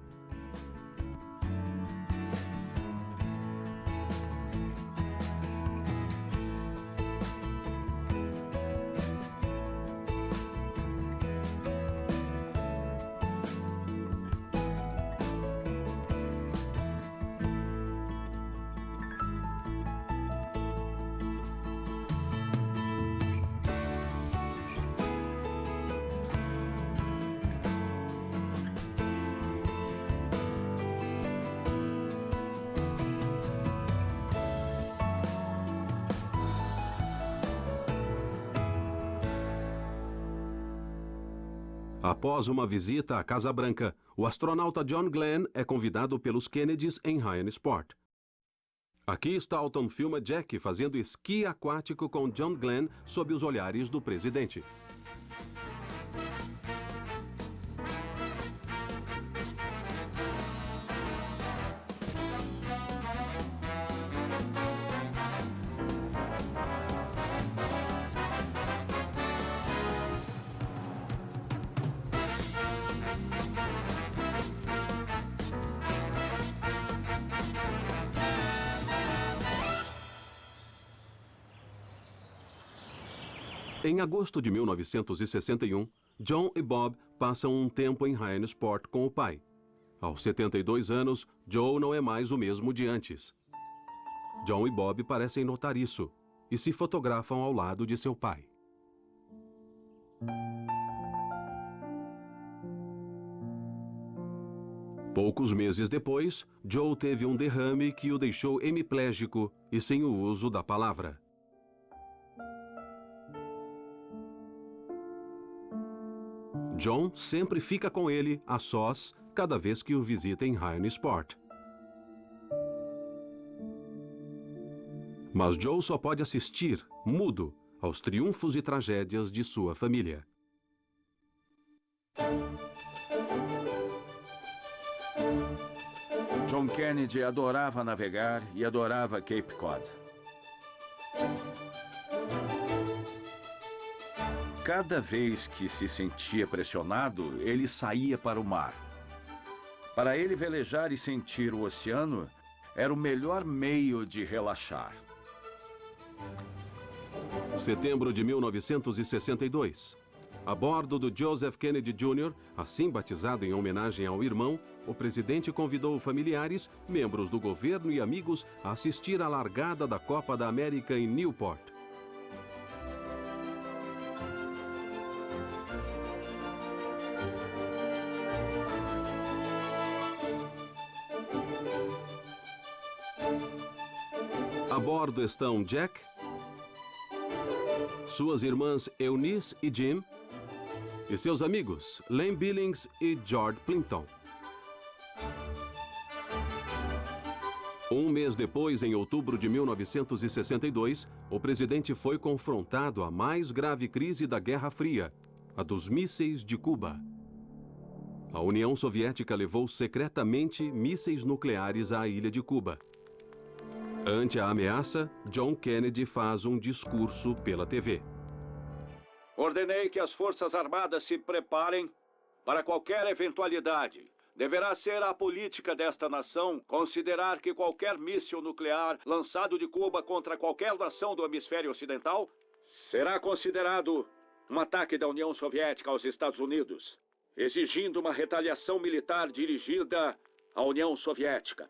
Após uma visita à Casa Branca, o astronauta John Glenn é convidado pelos Kennedys em Hyannisport. Aqui Stalton filma Jack fazendo esqui aquático com John Glenn sob os olhares do presidente. Em agosto de 1961, John e Bob passam um tempo em Hyannisport com o pai. Aos 72 anos, Joe não é mais o mesmo de antes. John e Bob parecem notar isso e se fotografam ao lado de seu pai. Poucos meses depois, Joe teve um derrame que o deixou hemiplégico e sem o uso da palavra. John sempre fica com ele, a sós, cada vez que o visita em Hyannisport. Mas Joe só pode assistir, mudo, aos triunfos e tragédias de sua família. John Kennedy adorava navegar e adorava Cape Cod. Cada vez que se sentia pressionado, ele saía para o mar. Para ele, velejar e sentir o oceano era o melhor meio de relaxar. Setembro de 1962. A bordo do Joseph Kennedy Jr., assim batizado em homenagem ao irmão, o presidente convidou familiares, membros do governo e amigos a assistir à largada da Copa da América em Newport. A bordo estão Jack, suas irmãs Eunice e Jim, e seus amigos Len Billings e George Plimpton. Um mês depois, em outubro de 1962, o presidente foi confrontado à mais grave crise da Guerra Fria, a dos mísseis de Cuba. A União Soviética levou secretamente mísseis nucleares à ilha de Cuba. Ante a ameaça, John Kennedy faz um discurso pela TV. Ordenei que as Forças Armadas se preparem para qualquer eventualidade. Deverá ser a política desta nação considerar que qualquer míssil nuclear lançado de Cuba contra qualquer nação do hemisfério ocidental será considerado um ataque da União Soviética aos Estados Unidos, exigindo uma retaliação militar dirigida à União Soviética.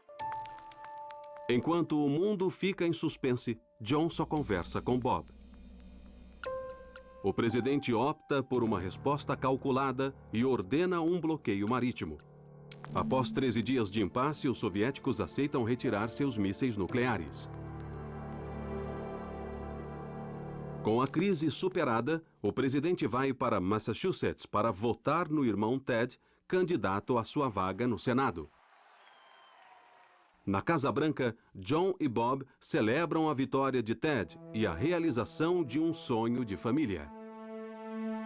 Enquanto o mundo fica em suspense, John só conversa com Bob. O presidente opta por uma resposta calculada e ordena um bloqueio marítimo. Após 13 dias de impasse, os soviéticos aceitam retirar seus mísseis nucleares. Com a crise superada, o presidente vai para Massachusetts para votar no irmão Ted, candidato à sua vaga no Senado. Na Casa Branca, John e Bob celebram a vitória de Ted e a realização de um sonho de família.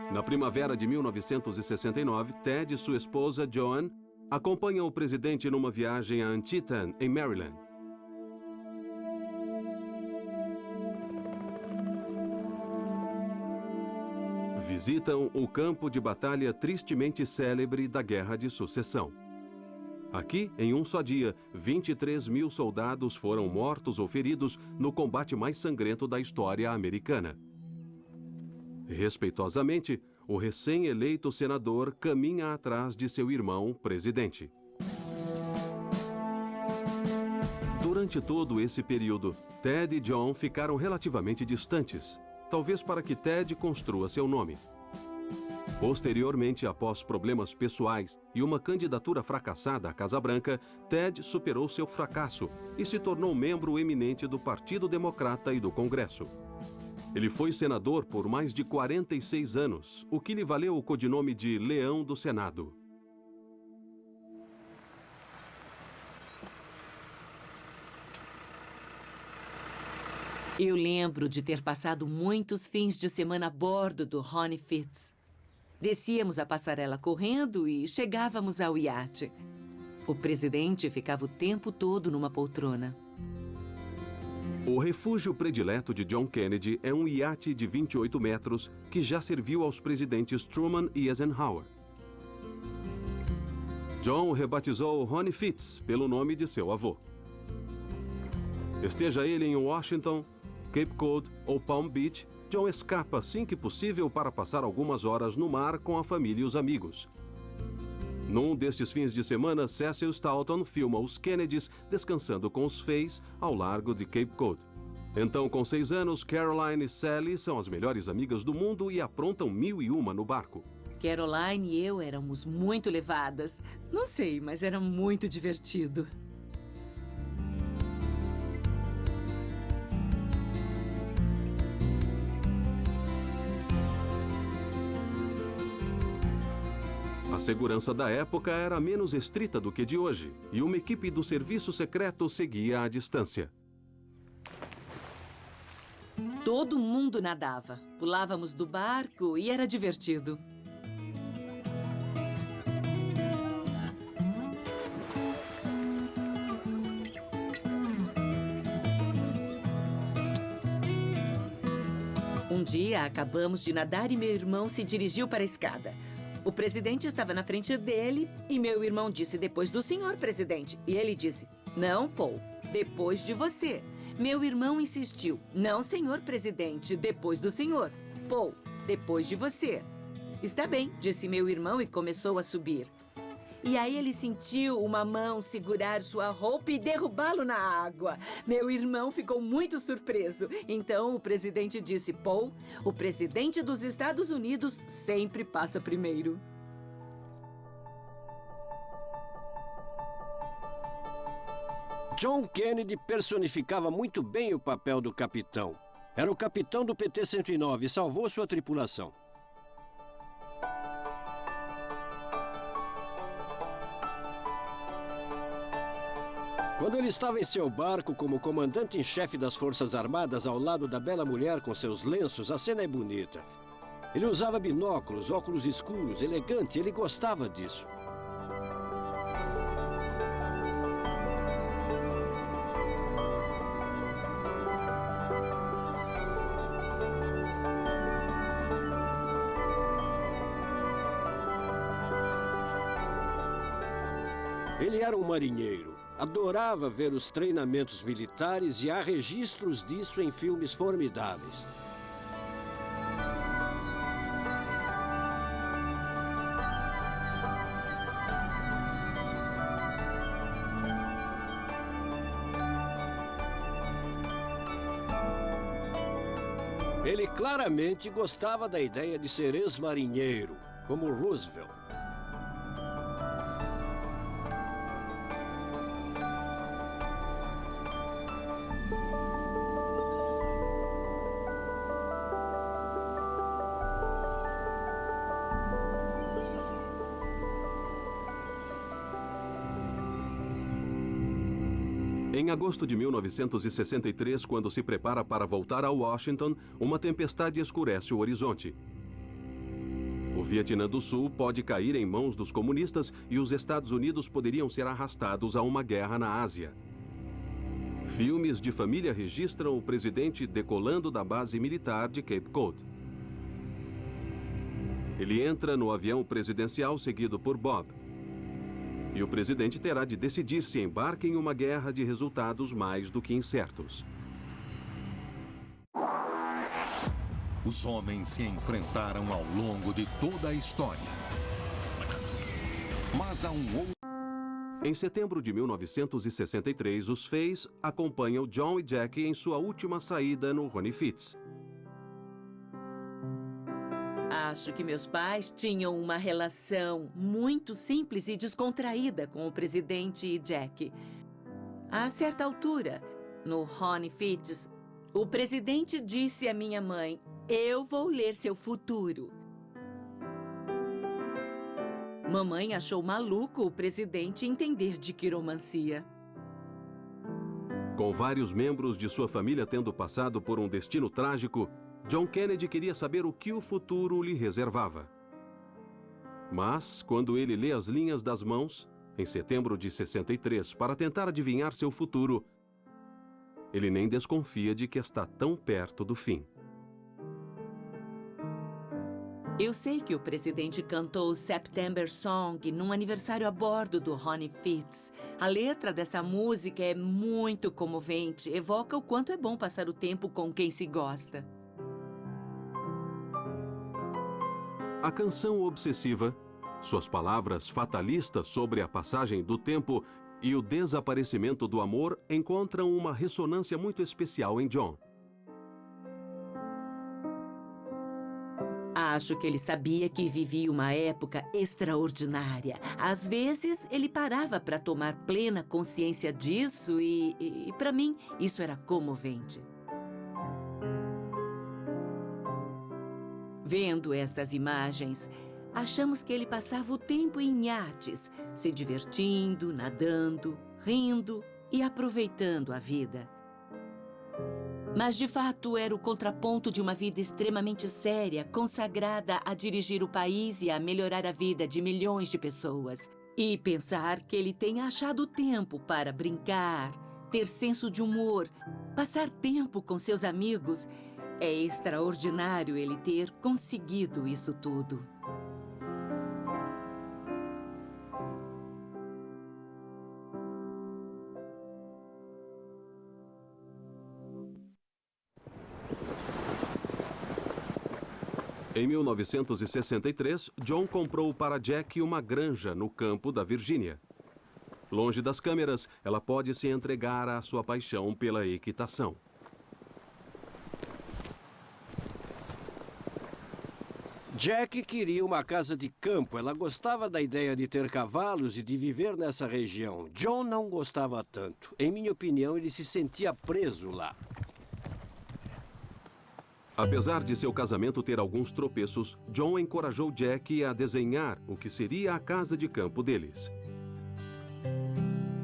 Na primavera de 1969, Ted e sua esposa, Joan, acompanham o presidente numa viagem a Antietam, em Maryland. Visitam o campo de batalha tristemente célebre da Guerra de Sucessão. Aqui, em um só dia, 23 mil soldados foram mortos ou feridos no combate mais sangrento da história americana. Respeitosamente, o recém-eleito senador caminha atrás de seu irmão presidente. Durante todo esse período, Ted e John ficaram relativamente distantes, talvez para que Ted construa seu nome. Posteriormente, após problemas pessoais e uma candidatura fracassada à Casa Branca, Ted superou seu fracasso e se tornou membro eminente do Partido Democrata e do Congresso. Ele foi senador por mais de 46 anos, o que lhe valeu o codinome de Leão do Senado. Eu lembro de ter passado muitos fins de semana a bordo do Ronnie Fitz. Descíamos a passarela correndo e chegávamos ao iate. O presidente ficava o tempo todo numa poltrona. O refúgio predileto de John Kennedy é um iate de 28 metros que já serviu aos presidentes Truman e Eisenhower. John rebatizou Ronnie Fitz pelo nome de seu avô. Esteja ele em Washington, Cape Cod ou Palm Beach, John escapa assim que possível para passar algumas horas no mar com a família e os amigos. Num destes fins de semana, Cecil Stalton filma os Kennedys descansando com os Fays ao largo de Cape Cod. Então, com 6 anos, Caroline e Sally são as melhores amigas do mundo e aprontam 1001 no barco. Caroline e eu éramos muito levadas. Não sei, mas era muito divertido. A segurança da época era menos estrita do que de hoje, e uma equipe do serviço secreto seguia à distância. Todo mundo nadava. Pulávamos do barco e era divertido. Um dia, acabamos de nadar e meu irmão se dirigiu para a escada. O presidente estava na frente dele e meu irmão disse depois do senhor presidente. E ele disse, não, Paul, depois de você. Meu irmão insistiu, não, senhor presidente, depois do senhor. Paul, depois de você. Está bem, disse meu irmão e começou a subir. E aí ele sentiu uma mão segurar sua roupa e derrubá-lo na água. Meu irmão ficou muito surpreso. Então o presidente disse, Paul, o presidente dos Estados Unidos sempre passa primeiro. John Kennedy personificava muito bem o papel do capitão. Era o capitão do PT-109 e salvou sua tripulação. Quando ele estava em seu barco como comandante em chefe das Forças Armadas ao lado da bela mulher com seus lenços, a cena é bonita. Ele usava binóculos, óculos escuros, elegante, ele gostava disso. Ele era um marinheiro. Adorava ver os treinamentos militares e há registros disso em filmes formidáveis. Ele claramente gostava da ideia de ser ex-marinheiro, como Roosevelt. Em agosto de 1963, quando se prepara para voltar a Washington, uma tempestade escurece o horizonte. O Vietnã do Sul pode cair em mãos dos comunistas e os Estados Unidos poderiam ser arrastados a uma guerra na Ásia. Filmes de família registram o presidente decolando da base militar de Cape Cod. Ele entra no avião presidencial seguido por Bob. E o presidente terá de decidir se embarca em uma guerra de resultados mais do que incertos. Os homens se enfrentaram ao longo de toda a história. Mas há um outro... Em setembro de 1963, os Fays acompanham John e Jackie em sua última saída no Ronnie Fitz. Acho que meus pais tinham uma relação muito simples e descontraída com o presidente e Jack. A certa altura, no Ronnie Fitz, o presidente disse à minha mãe: "Eu vou ler seu futuro." Mamãe achou maluco o presidente entender de quiromancia. Com vários membros de sua família tendo passado por um destino trágico, John Kennedy queria saber o que o futuro lhe reservava. Mas, quando ele lê as linhas das mãos, em setembro de 63, para tentar adivinhar seu futuro, ele nem desconfia de que está tão perto do fim. Eu sei que o presidente cantou September Song num aniversário a bordo do Ronnie Fitz. A letra dessa música é muito comovente, evoca o quanto é bom passar o tempo com quem se gosta. A canção obsessiva, suas palavras fatalistas sobre a passagem do tempo e o desaparecimento do amor encontram uma ressonância muito especial em John. Acho que ele sabia que vivia uma época extraordinária. Às vezes, ele parava para tomar plena consciência disso e para mim, isso era comovente. Vendo essas imagens, achamos que ele passava o tempo em iates, se divertindo, nadando, rindo e aproveitando a vida. Mas, de fato, era o contraponto de uma vida extremamente séria, consagrada a dirigir o país e a melhorar a vida de milhões de pessoas. E pensar que ele tenha achado tempo para brincar, ter senso de humor, passar tempo com seus amigos... É extraordinário ele ter conseguido isso tudo. Em 1963, John comprou para Jack uma granja no campo da Virgínia. Longe das câmeras, ela pode se entregar à sua paixão pela equitação. Jack queria uma casa de campo. Ela gostava da ideia de ter cavalos e de viver nessa região. John não gostava tanto. Em minha opinião, ele se sentia preso lá. Apesar de seu casamento ter alguns tropeços, John encorajou Jack a desenhar o que seria a casa de campo deles.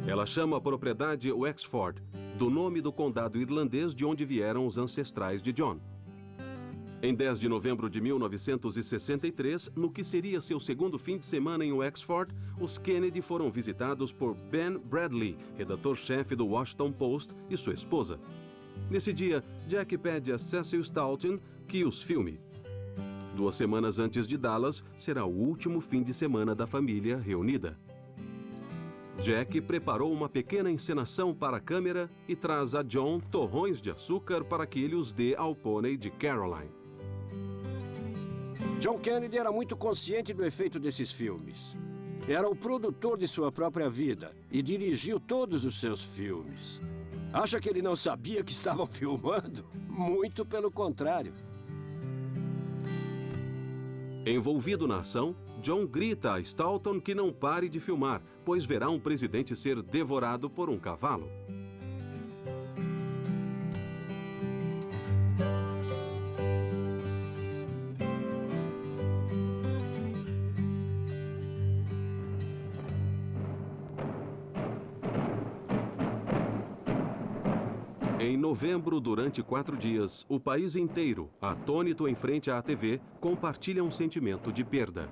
Ela chama a propriedade Wexford, do nome do condado irlandês de onde vieram os ancestrais de John. Em 10 de novembro de 1963, no que seria seu segundo fim de semana em Wexford, os Kennedy foram visitados por Ben Bradlee, redator-chefe do Washington Post, e sua esposa. Nesse dia, Jack pede a Cecil Stoughton que os filme. 2 semanas antes de Dallas, será o último fim de semana da família reunida. Jack preparou uma pequena encenação para a câmera e traz a John torrões de açúcar para que ele os dê ao pônei de Caroline. John Kennedy era muito consciente do efeito desses filmes. Era o produtor de sua própria vida e dirigiu todos os seus filmes. Acha que ele não sabia que estavam filmando? Muito pelo contrário. Envolvido na ação, John grita a Staunton que não pare de filmar, pois verá um presidente ser devorado por um cavalo. Em novembro, durante 4 dias, o país inteiro, atônito em frente à TV, compartilha um sentimento de perda.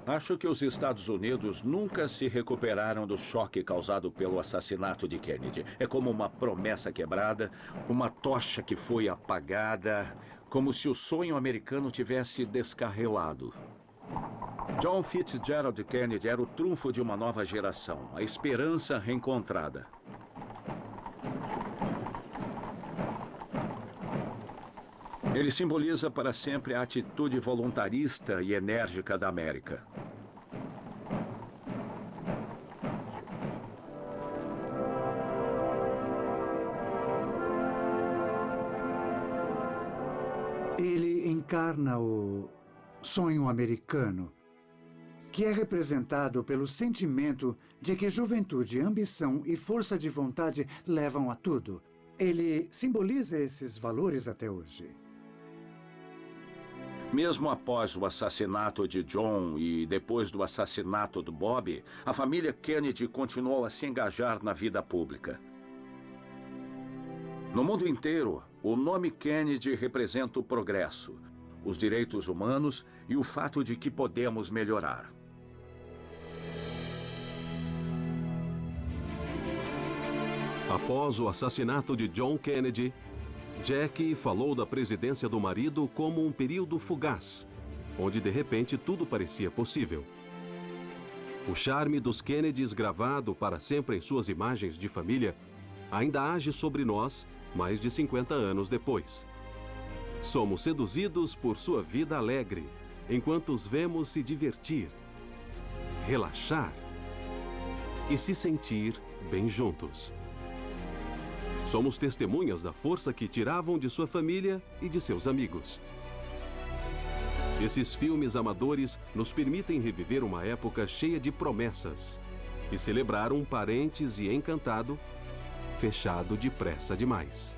Acho que os Estados Unidos nunca se recuperaram do choque causado pelo assassinato de Kennedy. É como uma promessa quebrada, uma tocha que foi apagada, como se o sonho americano tivesse descarrilado. John Fitzgerald Kennedy era o trunfo de uma nova geração, a esperança reencontrada. Ele simboliza para sempre a atitude voluntarista e enérgica da América. Ele encarna o sonho americano, que é representado pelo sentimento de que juventude, ambição e força de vontade levam a tudo. Ele simboliza esses valores até hoje. Mesmo após o assassinato de John e depois do assassinato do Bob, a família Kennedy continuou a se engajar na vida pública. No mundo inteiro, o nome Kennedy representa o progresso, os direitos humanos e o fato de que podemos melhorar. Após o assassinato de John Kennedy, Jackie falou da presidência do marido como um período fugaz, onde de repente tudo parecia possível. O charme dos Kennedys, gravado para sempre em suas imagens de família, ainda age sobre nós mais de 50 anos depois. Somos seduzidos por sua vida alegre, enquanto os vemos se divertir, relaxar e se sentir bem juntos. Somos testemunhas da força que tiravam de sua família e de seus amigos. Esses filmes amadores nos permitem reviver uma época cheia de promessas e celebrar um parêntese encantado, fechado depressa demais.